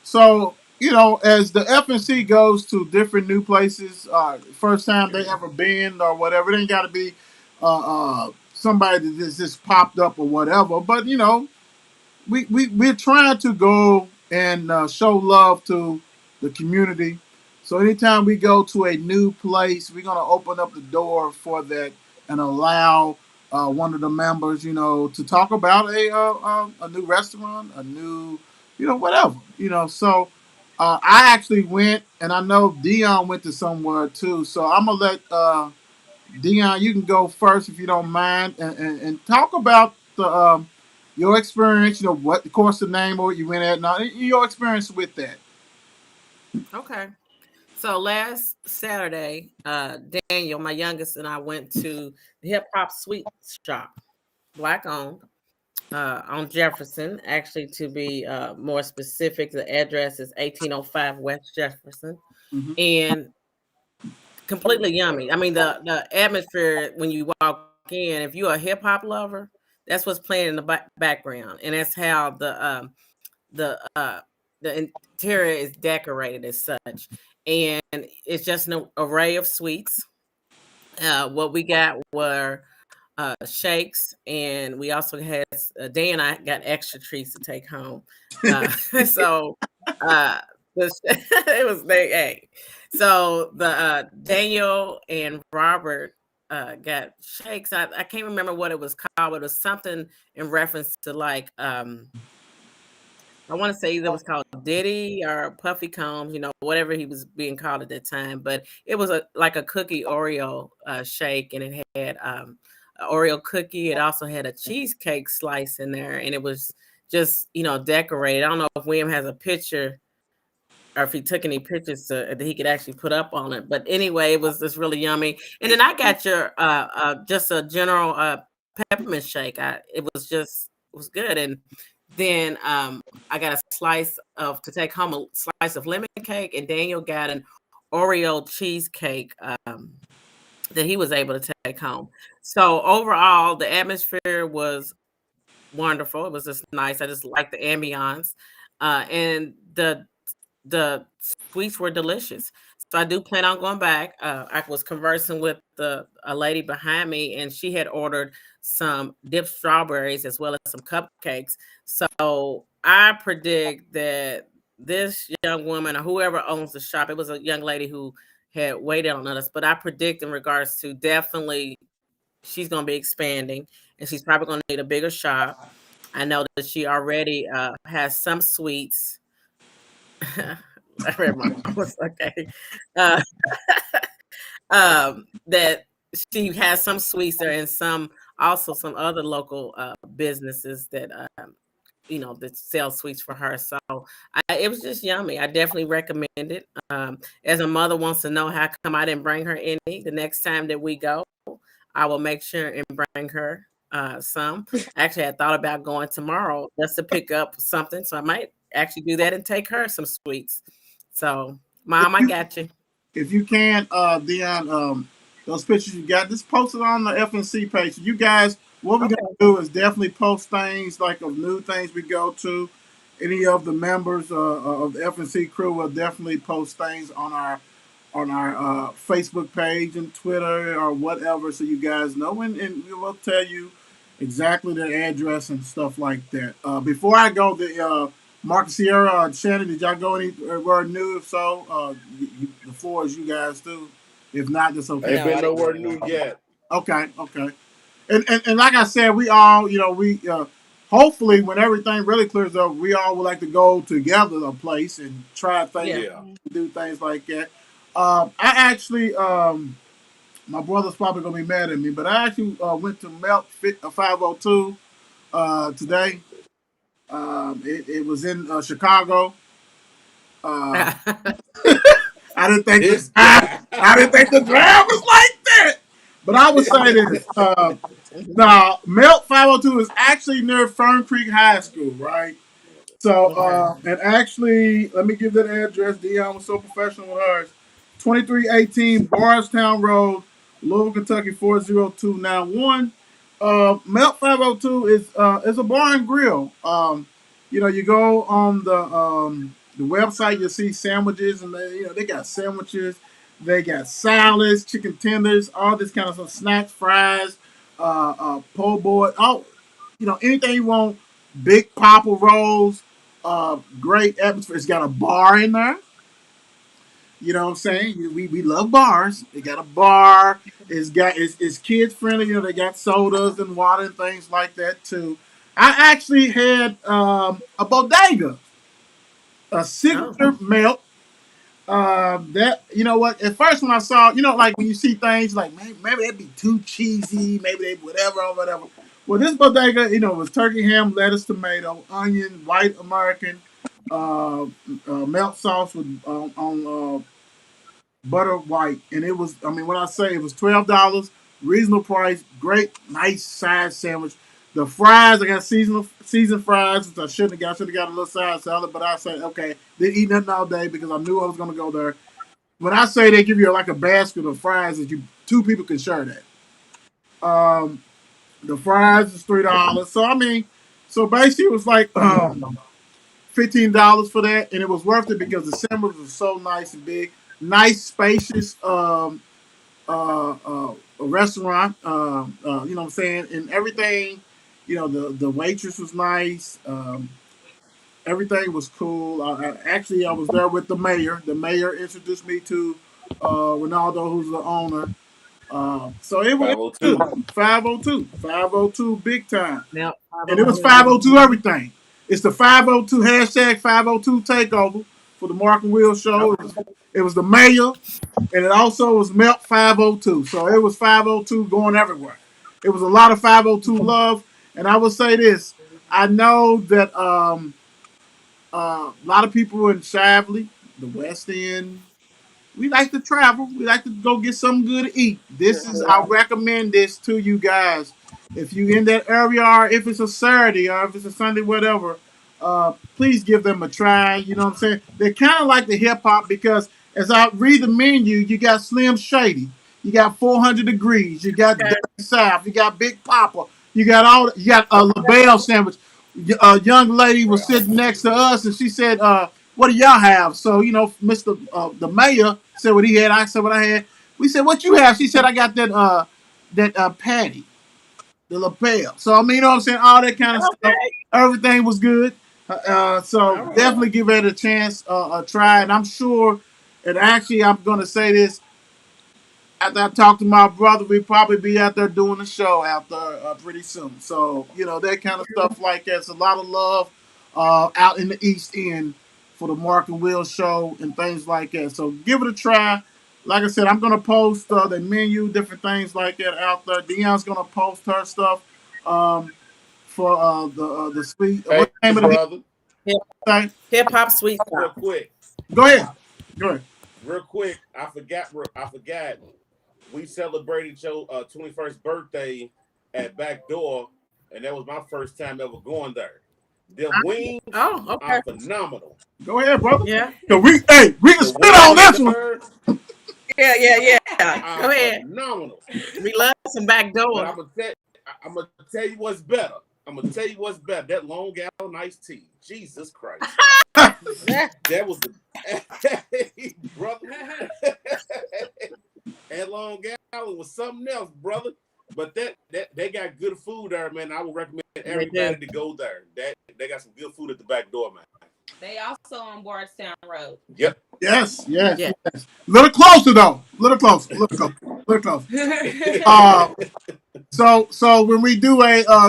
So, you know, as the FNC goes to different new places, first time they ever been or whatever, it ain't got to be somebody that just popped up or whatever. But, you know, we're trying to go and show love to the community. So anytime we go to a new place, we're gonna open up the door for that and allow one of the members, you know, to talk about a new restaurant, a new, you know, whatever, you know. So I actually went, and I know Dion went to somewhere too. So I'm gonna let Dion, you can go first if you don't mind, and talk about the your experience. You know what, of course, the name or what you went at, now your experience with that. Okay. So last Saturday, Daniel, my youngest, and I went to the Hip Hop Sweet Shop, Black owned, on Jefferson. Actually, to be more specific, the address is 1805 West Jefferson, Mm-hmm. and completely yummy. I mean, the atmosphere when you walk in, if you're a hip hop lover, that's what's playing in the background, and that's how the the interior is decorated as such, and it's just an array of sweets. What we got were shakes, and we also had Day and I got extra treats to take home. So uh, it was they. Hey, so the Daniel and Robert got shakes. I can't remember what it was called, but it was something in reference to like I want to say either it was called Diddy or Puffy Combs, you know, whatever he was being called at that time. But it was a like a cookie Oreo shake, and it had an Oreo cookie. It also had a cheesecake slice in there, and it was just, you know, decorated. I don't know if William has a picture or if he took any pictures that he could actually put up on it. But anyway, it was just really yummy. And then I got your just a general peppermint shake. It was just it was good. And then I got a slice of to take home a slice of lemon cake, and Daniel got an Oreo cheesecake that he was able to take home. So overall, the atmosphere was wonderful. It was just nice. I just liked the ambiance, and the sweets were delicious. So I do plan on going back. I was conversing with a lady behind me, and she had ordered some dipped strawberries as well as some cupcakes. So I predict that this young woman or whoever owns the shop, it was a young lady who had waited on us, but I predict in regards to definitely she's going to be expanding, and she's probably going to need a bigger shop. I know that she already has some sweets. I read my notes. Okay. Uh, that she has some sweets there, and some also some other local businesses that you know that sell sweets for her. So it was just yummy. I definitely recommend it. As a mother wants to know how come I didn't bring her any, the next time that we go, I will make sure and bring her some. Actually, I thought about going tomorrow just to pick up something, so I might actually do that and take her some sweets. So, Mom, I got you. If you can, Dion, those pictures you got, just post it on the FNC page. You guys, what we're Okay. gonna do is definitely post things like of new things we go to. Any of the members of the FNC crew will definitely post things on our Facebook page and Twitter or whatever, so you guys know, and we will tell you exactly the address and stuff like that. Before I go, the Marcus Sierra, Shannon, did y'all go anywhere new? If so, the floor is you guys too. If not, that's okay. Ain't No, been I didn't nowhere go new anywhere. yet. Okay, okay. And like I said, we all, you know, we hopefully when everything really clears up, we all would like to go together a place and try things, Yeah. Yeah. do things like that. I actually, my brother's probably gonna be mad at me, but I actually went to Melt 502 today. It was in Chicago. Uh, I I didn't think This the guy. I didn't think the drive was like that. But I would say this. Now, Melt 502 is actually near Fern Creek High School, right? So, Okay. and actually, let me give that address. Dion was so professional with hers. 2318 Bardstown Road, Louisville, Kentucky 40291. Melt 502 is a bar and grill. You go on the website, you'll see sandwiches, and they got sandwiches, they got salads, chicken tenders, all this kind of stuff, snacks, fries, po' boy, anything you want. Big popper rolls, great atmosphere. It's got a bar in there. You know what I'm saying? We love bars. They got a bar. It's kids friendly. They got sodas and water and things like that too. I actually had a bodega, a Oh, signature melt. That what? At first when I saw, like when you see things like maybe it'd be too cheesy, maybe they whatever or whatever. Well, this bodega, was turkey ham, lettuce, tomato, onion, white American, melt sauce with on butter white, and it was. I mean, when I say it was $12, reasonable price, great, nice size sandwich. The fries, I got seasoned fries, which I shouldn't have got. Should have got a little side salad, but I said okay. Didn't eat nothing all day because I knew I was going to go there. When I say they give you like a basket of fries that you two people can share that. The fries is $3. So I mean, so basically it was like $15 for that, and it was worth it because the sandwich was so nice and big, nice spacious a restaurant. You know what I'm saying, and everything. The waitress was nice. Everything was cool. Actually, I was there with the mayor. The mayor introduced me to Ronaldo, who's the owner. So it was good. 502. 502, big time. now And it was 502. 502 everything. It's the 502 hashtag 502 takeover for the Mark and Will show. It was the mayor, and it also was Melt 502. So it was 502 going everywhere. It was a lot of 502 love. And I will say this: I know that a lot of people in Shively, the West End, we like to travel. We like to go get something good to eat. I recommend this to you guys. If you in that area, or if it's a Saturday, or if it's a Sunday, whatever, please give them a try. You know what I'm saying? They're kind of like the hip hop because as I read the menu, you got Slim Shady, you got 400 Degrees, you got Okay. Dirty South, you got Big Papa, you got a LaBelle sandwich. A young lady was sitting next to us, and she said, what do y'all have? So, Mr. The mayor said what he had. I said what I had. We said, what you have? She said, I got that patty, the lapel. So, I mean, you know what I'm saying? All that kind of stuff. Okay. Everything was good. So All right. definitely give it a chance, a try. And I'm sure, and actually, I'm going to say this, after I talk to my brother, we'll probably be out there doing a show out there pretty soon. So, that kind of stuff like that. It's a lot of love out in the East End for the Mark and Will show and things like that. So give it a try. Like I said, I'm going to post the menu, different things like that out there. Dion's going to post her stuff for the sweet. Hey, What's the name of the brother, thing? Hip hop sweet real style. quick. Go ahead. Go ahead. Real quick. I forgot. We celebrated your 21st birthday at Backdoor, and that was my first time ever going there. Them wings Oh, okay. are phenomenal. Go ahead, brother. Yeah. We can The spit wings on this one. there Yeah. are Go ahead. phenomenal. We love some back But door. I'm gonna tell you what's better. That Long Island iced tea. Jesus Christ. That was the brother. And Long Island was something else, brother. But that they got good food there, man. I would recommend everybody to go there. They got some good food at the back door, man. They also on Bardstown Road. Yep. Yes. Yeah. Little closer though. Little closer. So when we do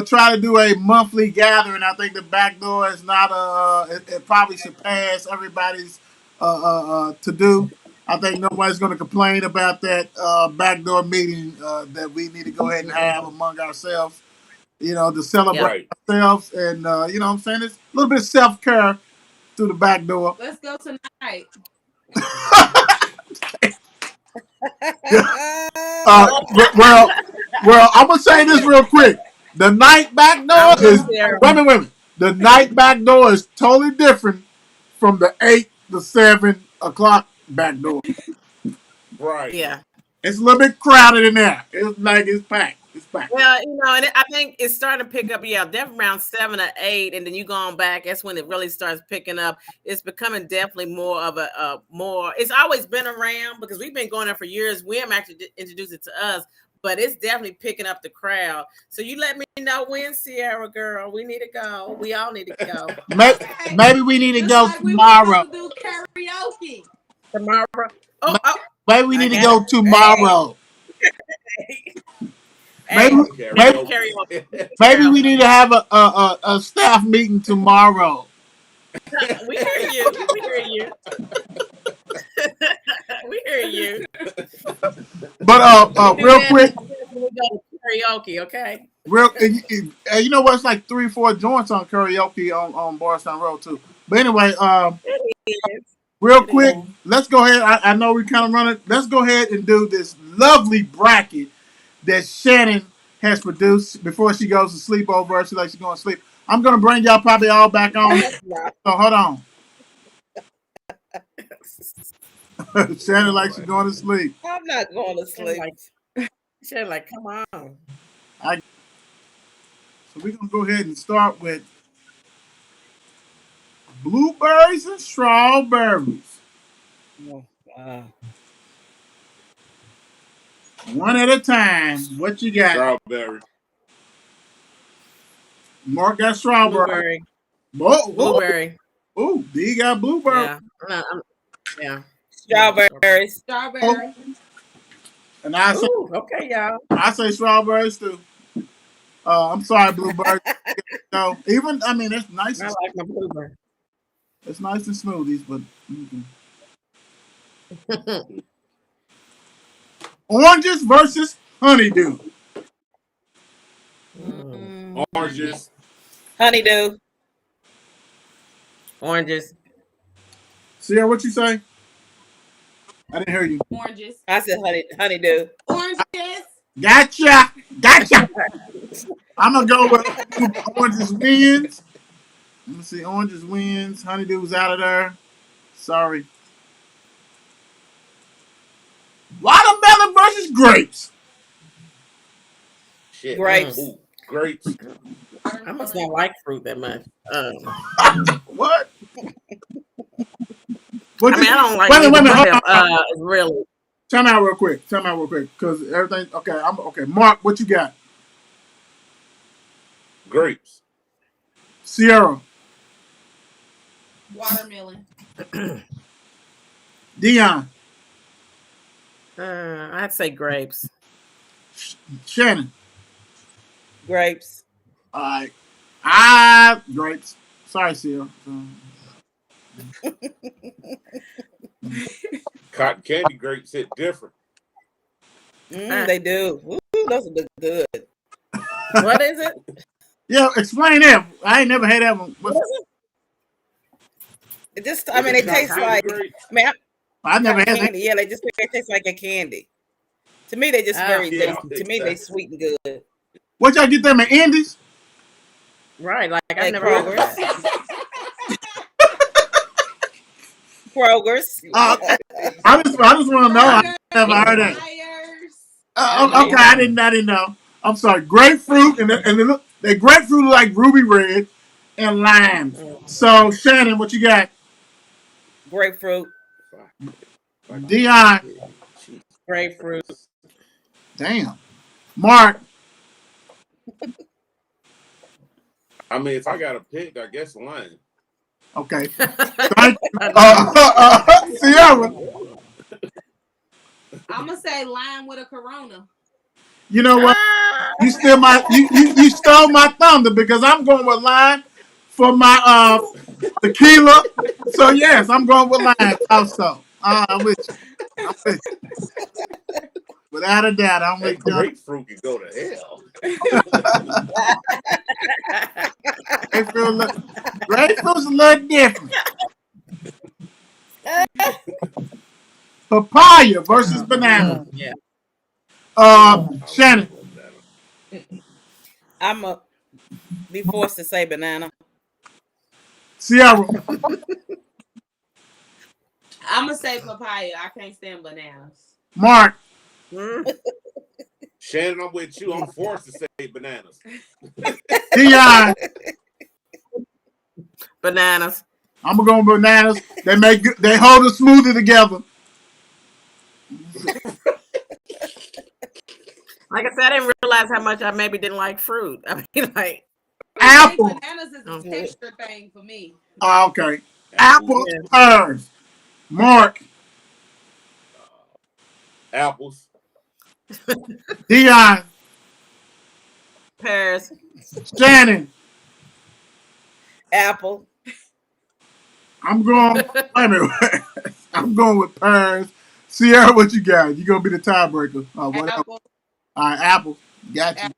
try to do a monthly gathering, I think the back door is not it probably should pass everybody's to do. I think nobody's going to complain about that backdoor meeting that we need to go ahead and have among ourselves. To celebrate Right. ourselves, and you know what I'm saying, it's a little bit of self care through the back door. Let's go tonight. Well, I'm gonna say this real quick. The night back door is wait a minute. The night back door is totally different from the 8 to 7 o'clock back door. Right. Yeah. It's a little bit crowded in there. It's like it's packed. It's packed. Well, and I think it's starting to pick up. Yeah, definitely around 7 or 8, and then you go on back. That's when it really starts picking up. It's becoming definitely more of a more. It's always been around because we've been going there for years. We haven't actually introduced it to us, but it's definitely picking up the crowd. So you let me know when, Sierra girl. We need to go. We all need to go. Maybe we need to go like tomorrow. We do karaoke Tomorrow. Maybe we need to go tomorrow. Maybe we need to have a staff meeting tomorrow. We hear you. We hear you. We hear you. But real quick, we go to karaoke, okay? You know what? It's like 3 or 4 joints on karaoke on Bardstown Road too. But anyway, real quick, let's go ahead. I know we kind of running. Let's go ahead and do this lovely bracket that Shannon has produced before she goes to sleep over. She likes to go to sleep. I'm gonna bring y'all probably all back on. So hold on. Shannon likes to go to sleep. I'm not going to sleep. Shannon, like, come on. So we're gonna go ahead and start with blueberries and strawberries. Oh, wow. One at a time. What you got? Strawberry. Mark got strawberry. Blueberry. Ooh, D got blueberry. Yeah. Strawberries. Strawberry. And I say, okay, y'all. I say strawberries too. I'm sorry, blueberry. No, even I mean it's nice. I like my blueberry. It's nice and smoothies, but oranges versus honeydew. Oranges. Honeydew. Oranges. Sierra, what you say? I didn't hear you. Oranges. I said honeydew. Oranges. Gotcha. I'm gonna go with oranges wins. Let me see. Oranges wins. Honeydew's out of there. Sorry. Watermelon versus grapes. Shit. Grapes. Ooh, grapes. I must not like fruit that much. What? I don't like wait a minute. Really. Time out real quick. Because everything. Okay, I'm okay. Mark, what you got? Grapes. Sierra. Watermelon. Dion. I'd say grapes. Shannon. Grapes. All right. Grapes. Sorry, Sierra. Cotton candy grapes hit different. They do. Ooh, those are good. What is it? Yeah, explain that. I ain't never had that one. What is it? It just, I mean, it tastes like. I never had candy. that. Yeah, they taste like a candy. To me, they just to me, they sweet and good. What y'all get them at Andy's? Right, like I've never heard of that. Kroger's. I just want to know. I never heard that. Okay, I didn't know. I'm sorry. Grapefruit and the grapefruit look like ruby red and lime. So Shannon, what you got? Grapefruit. Dion. Grapefruit. Damn. Mark. I mean, if I got to pick, I guess lime. Okay. Sierra. I'm gonna say lime with a Corona. You know what? You stole my thunder because I'm going with lime for my tequila. So yes, I'm going with lime also. I'm with you. Without a doubt, I'm with you. Grapefruit can go to hell. Grapefruit's a little different. Papaya versus banana. Yeah. Shannon. I'm a be forced to say banana. Sierra. I'm gonna say papaya. I can't stand bananas. Mark. Shannon, I'm with you. I'm forced to say bananas. Dion. Bananas. I'm gonna go with bananas. They hold a smoothie together. Like I said, I didn't realize how much I maybe didn't like fruit. I mean, like Apple. Bananas is a texture thing for me. Okay. Apples, Yeah. pears. Mark. Apples. Dion. Pears. Shannon. Apple. I'm going. Wait a minute. I'm going with pears. Sierra, what you got? You gonna be the tiebreaker? Whatever. Apple. All right, apple. Got you.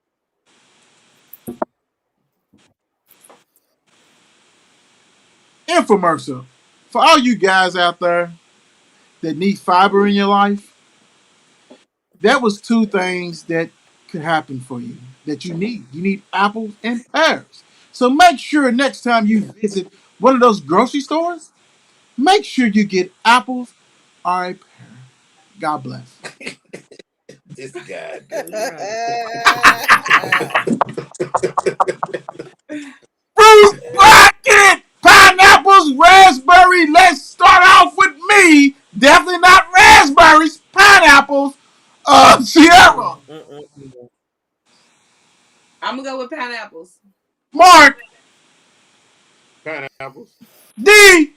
Infomercial. For all you guys out there that need fiber in your life, that was two things that could happen for you that you need. You need apples and pears. So make sure next time you visit one of those grocery stores, make sure you get apples or a pear. God bless. This guy. Fruit bucket! Pineapples, raspberry. Let's start off with me. Definitely not raspberries. Pineapples. Sierra. I'm gonna go with pineapples. Mark. Pineapples. D.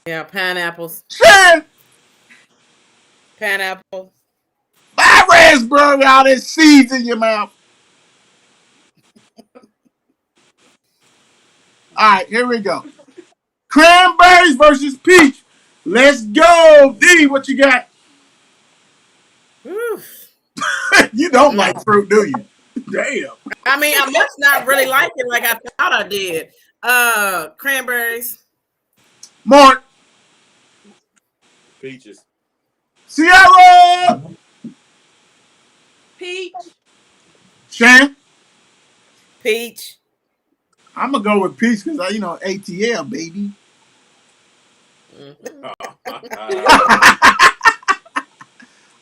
Yeah, pineapples. Shan. Pineapple. Buy raspberry out of seeds in your mouth. All right, here we go. Cranberries versus peach. Let's go. D, what you got? You don't like fruit, do you? Damn. I mean, I must not really like it like I thought I did. Cranberries. Mark. Peaches. Sierra. Peach. Shan. Peach. I'm gonna go with peach because ATL baby.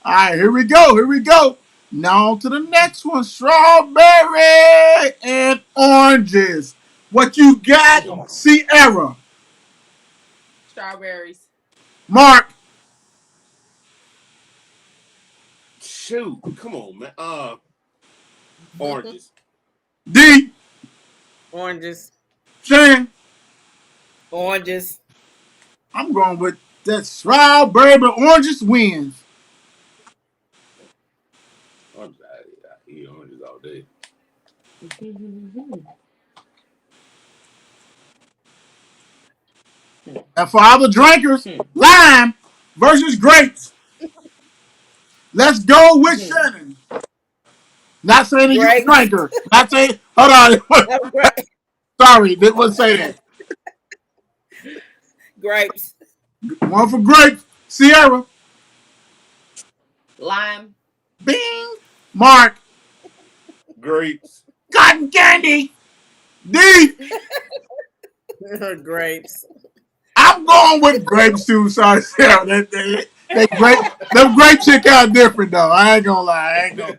All right, here we go. Here we go. Now on to the next one. Strawberry and oranges. What you got, Sierra? Strawberries. Mark. Shoot. Come on, man. Oranges. D. Oranges. Shan. Oranges. I'm going with that strawberry, but oranges wins. I eat oranges all day. And for all the drinkers, lime versus grapes. Let's go with Shannon. Not saying that you're a drinker. Not saying. Hold on. Sorry, didn't want to say that. Grapes. One for grapes. Sierra. Lime. Bing. Mark. Grapes. Cotton candy. D. Grapes. I'm going with grapes too. Sorry, Sarah. Them grapes check out different though. I ain't gonna lie.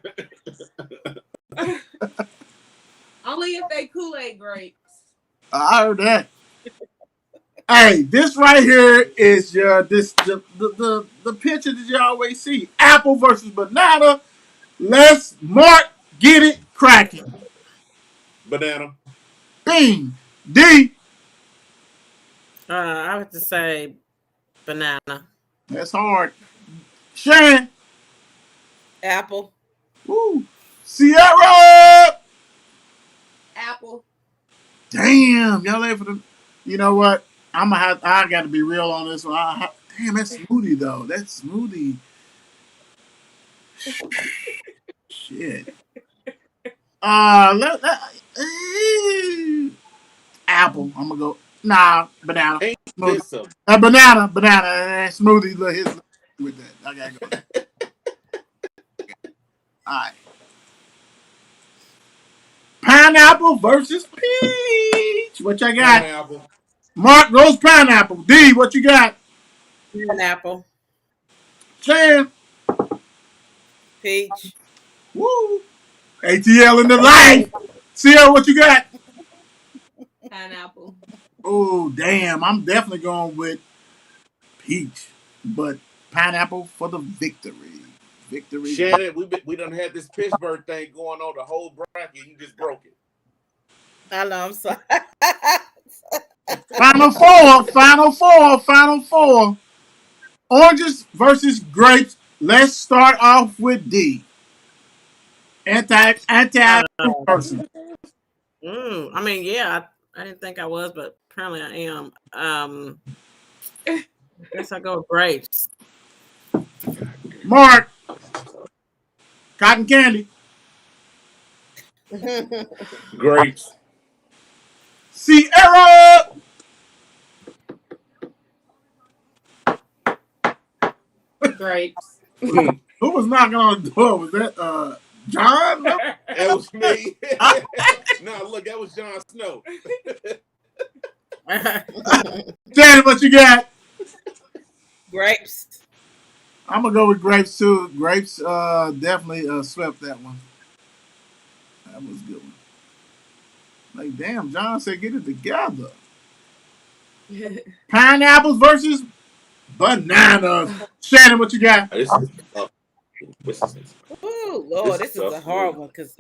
Only if they Kool-Aid grapes. I heard that. Hey, this right here is the picture that you always see. Apple versus banana. Let's get it cracking. Banana. Bing. D. I have to say banana. That's hard. Shan. Apple. Woo. Sierra. Apple. Damn, y'all ain't for the. You know what? I got to be real on this one. Damn, that smoothie though. That smoothie. Shit. Apple. I'm gonna go. Nah, banana. this a banana, smoothie. Look, his with that. I gotta go. All right. Pineapple versus peach. What you got? pineapple. Mark goes pineapple. D, what you got? Pineapple. Chan. Peach. Woo. ATL in the life. Sierra, what you got? Pineapple. Oh, damn. I'm definitely going with peach. But pineapple for the victory. Victory. Shannon, we done had this Pittsburgh thing going on the whole bracket. You just broke it. I know. I'm sorry. Final four. Oranges versus grapes. Let's start off with D. Anti person. I mean, yeah, I didn't think I was, but apparently I am. I guess I go with grapes. Mark. Cotton candy. Grapes. Sierra. Grapes. Who was knocking on the door? Was that John? No? That was me. Nah, look, that was Jon Snow. Janet, what you got? Grapes. I'm gonna go with grapes too. Grapes definitely swept that one. That was a good one. Like, damn, John said get it together. Pineapples versus bananas. Shannon, what you got? This is tough. Oh Lord, this is a hard one because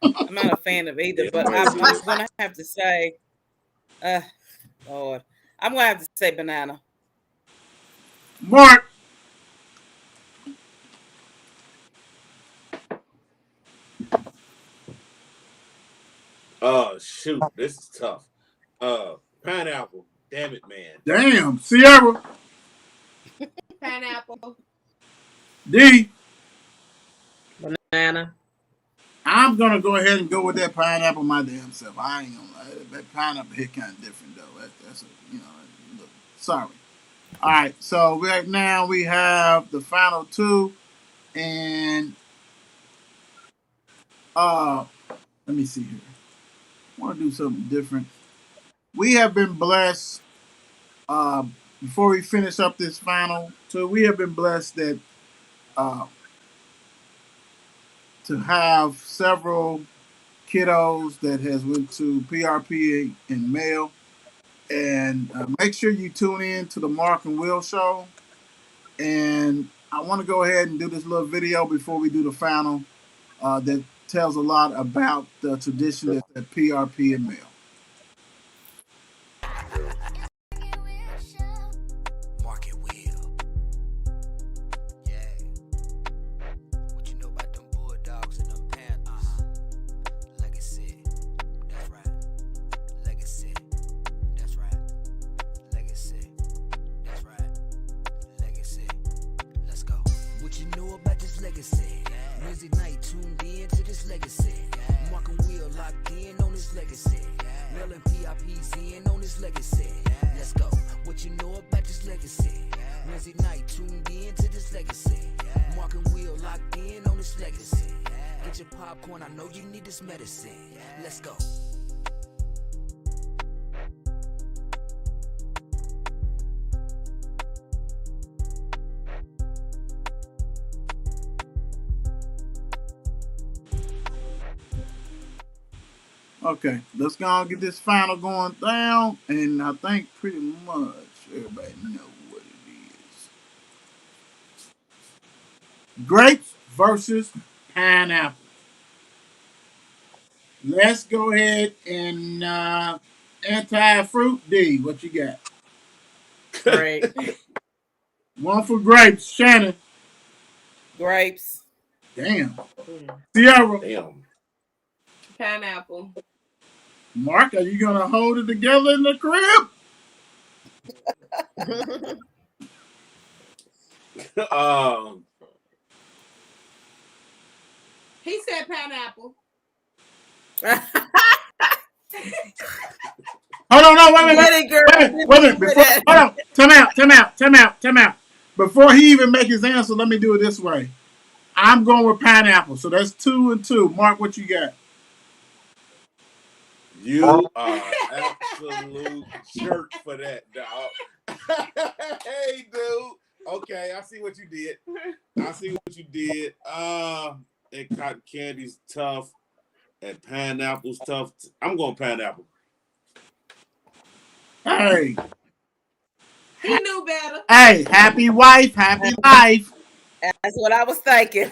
I'm not a fan of either. But I'm gonna have to say, Lord, I'm gonna have to say banana. Mark. Shoot, this is tough. Pineapple. Damn it, man. Damn, Sierra. Pineapple. D. Banana. I'm gonna go ahead and go with that pineapple my damn self. I ain't gonna lie. That pineapple hit kind of different though. That's a look, sorry. All right, so right now we have the final two, and let me see here. I want to do something different. We have been blessed. Before we finish up this final two, we have been blessed that to have several kiddos that has went to PRP in mail. And make sure you tune in to the Mark and Will show. And I want to go ahead and do this little video before we do the final that tells a lot about the tradition that's at PRP and mail. Mark and Will. Yeah. What you know about them bulldogs and them panthers? Legacy. That's right. Legacy. That's right. Legacy. That's right. Legacy. Let's go. What you know about this legacy? Wednesday night tuned in to this legacy. Mark and Will locked in on this legacy. Mel and PIP's in on this legacy. Let's go. What you know about this legacy? Wednesday night tuned in to this legacy. Mark and Will locked in on this legacy. Get your popcorn, I know you need this medicine. Let's go. Okay, let's go and get this final going down. And I think pretty much everybody know what it is. Grapes versus pineapple. Let's go ahead and anti-fruit D. What you got? Great. One for grapes. Shannon. Grapes. Damn. Sierra. Damn. Pineapple. Mark, are you going to hold it together in the crib? He said pineapple. Hold on, no, wait a Get it, girl. minute. Before, hold on. Time out. Before he even make his answer, let me do it this way. I'm going with pineapple. So that's 2 and 2. Mark, what you got? You are absolute jerk for that, dog. Hey, dude. Okay, I see what you did. And cotton candy's tough, and pineapple's tough. I'm going pineapple. Hey. He knew better. Hey, happy wife, happy life. That's what I was thinking.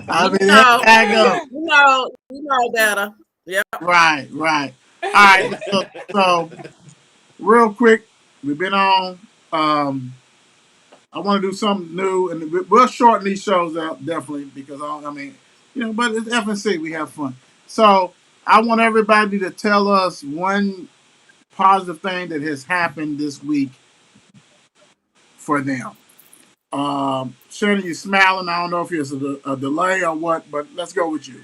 I mean, you know better. Yep. Right. All right. So real quick, we've been on. I want to do something new, and we'll shorten these shows out definitely because I mean, but it's FNC. We have fun. So I want everybody to tell us one positive thing that has happened this week for them. Shannon, you smiling. I don't know if it's a delay or what, but let's go with you.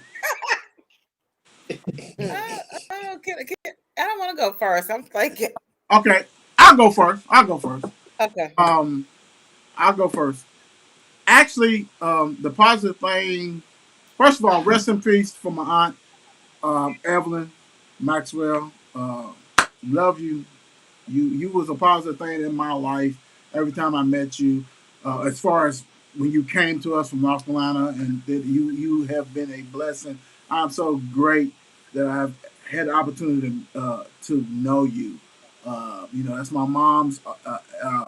I don't want to go first. I'm thinking. Okay, I'll go first. Okay. I'll go first. Actually, the positive thing. First of all, rest in peace for my aunt, Evelyn Maxwell. Love you. You was a positive thing in my life every time I met you. As far as when you came to us from North Carolina, and that you have been a blessing. I'm so great that I've had the opportunity to know you. That's my mom's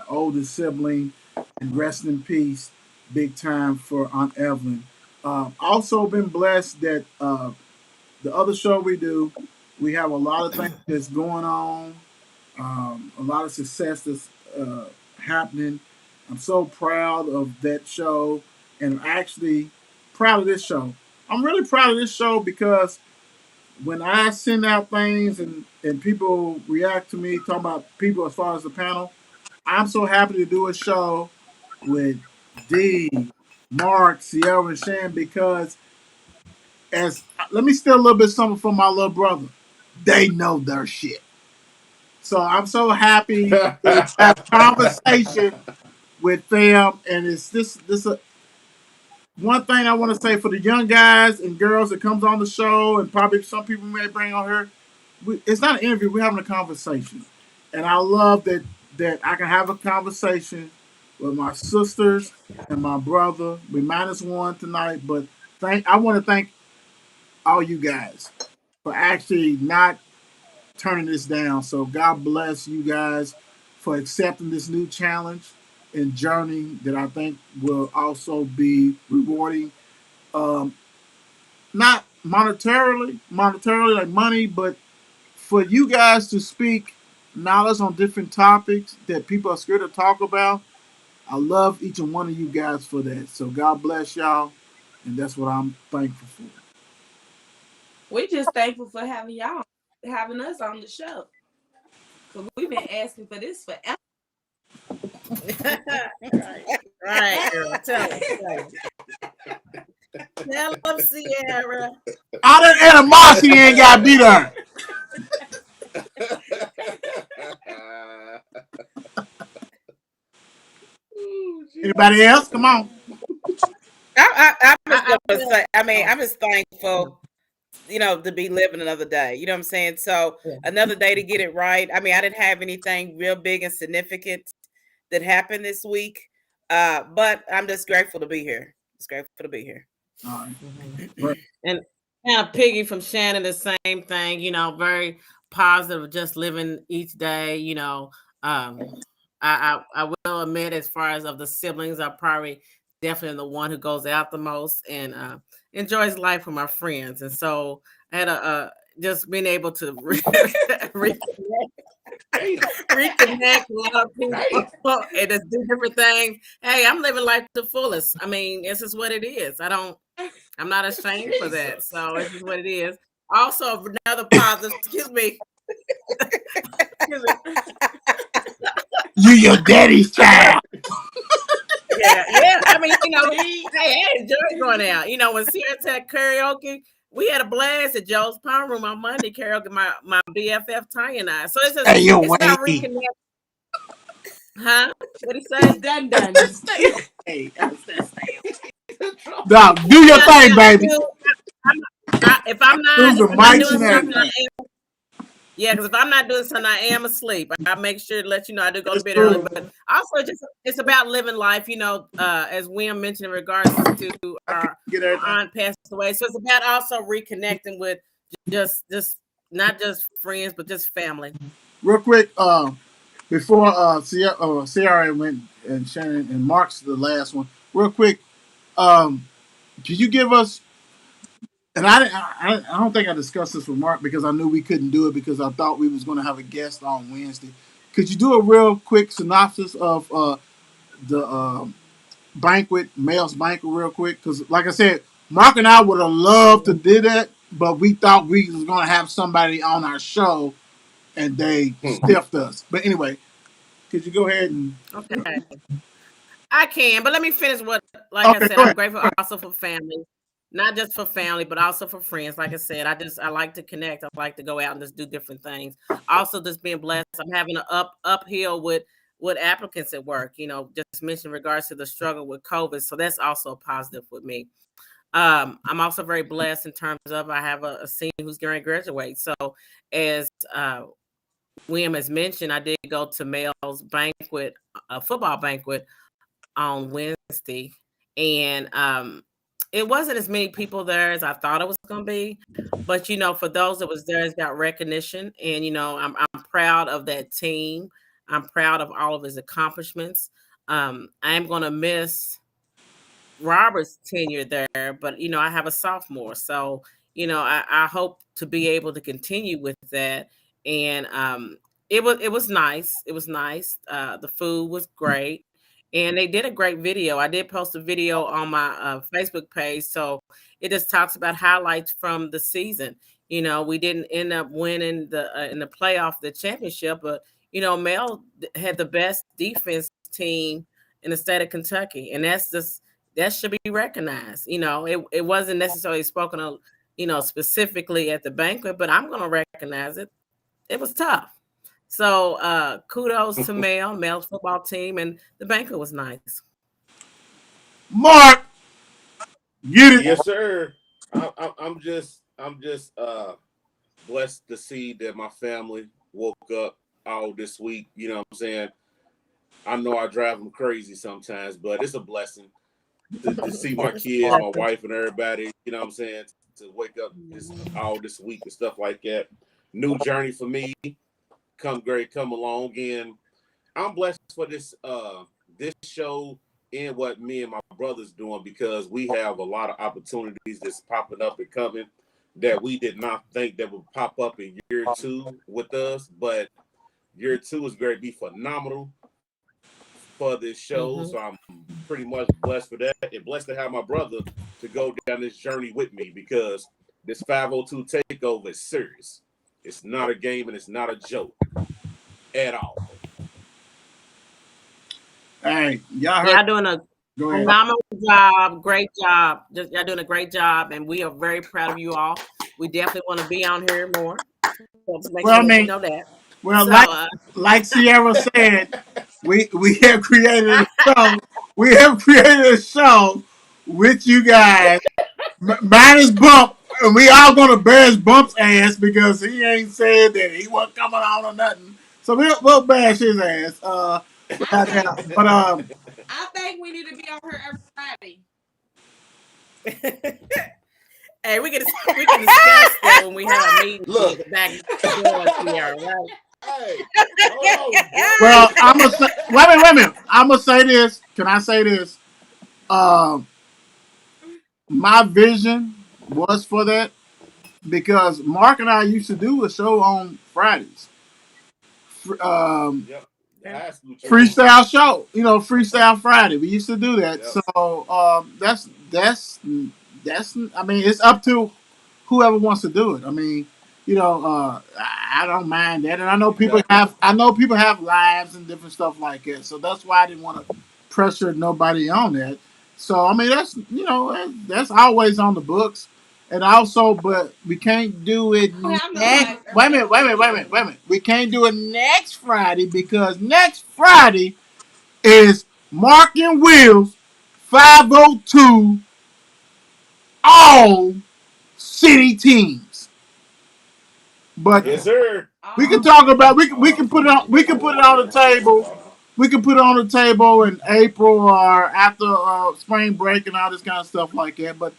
oldest sibling, and rest in peace, big time for Aunt Evelyn. Also been blessed that the other show we do, we have a lot of things that's going on, a lot of success that's happening. I'm so proud of that show, and actually proud of this show. I'm really proud of this show because when I send out things and people react to me, talking about people as far as the panel, I'm so happy to do a show with D, Mark, Sierra, and Shan because let me steal a little bit something from my little brother. They know their shit. So I'm so happy to have conversation with them, and it's this one thing I want to say for the young guys and girls that comes on the show, and probably some people may bring on here. It's not an interview. We're having a conversation, and I love that I can have a conversation with my sisters and my brother. We -1 tonight, but I want to thank all you guys for actually not turning this down. So God bless you guys for accepting this new challenge and journey that I think will also be rewarding. Not monetarily like money, but for you guys to speak knowledge on different topics that people are scared to talk about. I love each and one of you guys for that. So God bless y'all, and that's what I'm thankful for. We just thankful for having us on the show. Cause we've been asking for this forever. Right, girl. Tell them, Sierra. All that animosity ain't got to be there. Anybody else? Come on. I'm just gonna say. I mean, I'm just thankful, to be living another day. You know what I'm saying? So another day to get it right. I mean, I didn't have anything real big and significant that happened this week, but I'm just grateful to be here. Just grateful to be here. All right. And kind of piggy from Shannon, the same thing. Very positive, just living each day. I will admit, as far as of the siblings, I'm probably definitely the one who goes out the most and enjoys life with my friends. And so I had just being able to reconnect with other people and just do different things. Hey, I'm living life to the fullest. I mean, this is what it is. I'm not ashamed for that. So this is what it is. Also, another positive, excuse me. You your daddy's child. Yeah. I mean, hey, I enjoy going out. When Sierra had karaoke, We had a blast at Joe's Power Room on Monday, karaoke, my BFF Tanya and I. So Hey, yo, it's about Wayne. reconnecting. Huh? What he It's say? done. Stay away. Dog, do your Yeah, thing, baby. if I'm Lose the not mics doing and something, everything. yeah, because if I'm not doing something, I am asleep. I make sure to let you know I do go to It's bed early. true. But also, just it's about living life. As William mentioned in regards to I can't our get everything. aunt passed away, so it's about also reconnecting with just not just friends, but just family. Real quick, before Sierra went and Shannon and Mark's the last one. Real quick, could you give us? And I don't think I discussed this with Mark because I knew we couldn't do it because I thought we was going to have a guest on Wednesday. Could you do a real quick synopsis of the male's banquet, real quick? Because, like I said, Mark and I would have loved to do that, but we thought we was going to have somebody on our show, and they stiffed us. But anyway, could you go ahead and? Okay, I can, but let me finish like I Okay, said, go I'm ahead. grateful also for family, not just for family, but also for friends. Like I said, I like to connect. I like to go out and just do different things. Also, just being blessed. I'm having an uphill with applicants at work. Just mentioned in regards to the struggle with COVID, so that's also a positive with me. I'm also very blessed in terms of I have a senior who's going to graduate. So as William has mentioned, I did go to Male's banquet, a football banquet on Wednesday, and it wasn't as many people there as I thought it was going to be. But for those that was there, it's got recognition, and I'm proud of that team. I'm proud of all of his accomplishments. I am going to miss Robert's tenure there, but I have a sophomore, so I hope to be able to continue with that. And it was nice. It was nice. The food was great, and they did a great video. I did post a video on my Facebook page, so it just talks about highlights from the season. We didn't end up winning the in the playoff, the championship, but Mel had the best defense team in the state of Kentucky, and that should be recognized. It wasn't necessarily spoken of, specifically at the banquet, but I'm going to recognize it. It was tough. So kudos to Mel's football team, and the banquet was nice. Mark, get it. Yes, sir. I'm just blessed to see that my family woke up all this week. You know what I'm saying? I know I drive them crazy sometimes, but it's a blessing to see my kids, my wife, and everybody. You know what I'm saying? To wake up this week and stuff like that. New journey for me. Come along, and I'm blessed for this show and what me and my brother's doing because we have a lot of opportunities that's popping up and coming that we did not think that would pop up in year 2 with us, but year 2 is going to be phenomenal for this show. Mm-hmm. So I'm pretty much blessed for that and blessed to have my brother to go down this journey with me because this 502 takeover is serious. It's not a game and it's not a joke at all. Hey, y'all heard? Y'all doing a Go ahead. phenomenal job, great job. Y'all doing a great job, and we are very proud of you all. We definitely want to be on here more. So to make Well, I sure that you mean, know that. well, So, like Sierra said, we have created a show. We have created a show with you guys. Mine is Bump, and we all gonna bash Bump's ass because he ain't said that he wasn't coming on or nothing. So we'll bash his ass. I think we need to be on here every Friday. hey, we can discuss that when we have a meeting. Look, back door here, right? Hey, hold on, well, I'm gonna say, wait a minute. I'm gonna say this. Can I say this? My vision was for that because Mark and I used to do a show on Fridays. Yep. Freestyle show, Freestyle Friday. We used to do that. Yep. So that's. I mean, it's up to whoever wants to do it. I mean, I don't mind that, and I know people have lives and different stuff like that. So that's why I didn't want to pressure nobody on that. So I mean, that's always on the books, And also, but we can't do it I don't have no next. life every Wait a day minute, of wait the a minute, week. wait a minute, wait a minute. We can't do it next Friday because next Friday is Mark and Will's 502 all city teams. But Yes, sir. we can All talk about city. we can put it on the table. We can put it on the table in April or after spring break and all this kind of stuff like that. But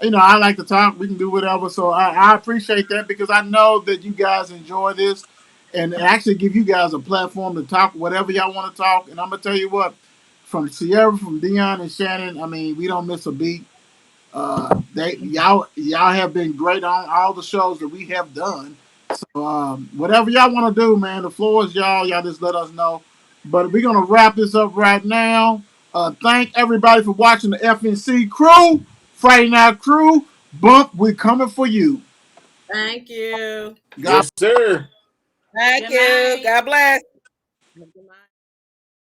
I like to talk. We can do whatever. So I appreciate that because I know that you guys enjoy this and actually give you guys a platform to talk whatever y'all want to talk. And I'm gonna tell you what, from Sierra, from Dion and Shannon, I mean, we don't miss a beat. They y'all have been great on all the shows that we have done. So whatever y'all want to do, man, the floor is y'all. Y'all just let us know. But we're gonna wrap this up right now. Thank everybody for watching the FNC crew, Friday Night Crew. Bump, we're coming for you. Thank you. God Yes, sir. Thank Good you. night. God bless.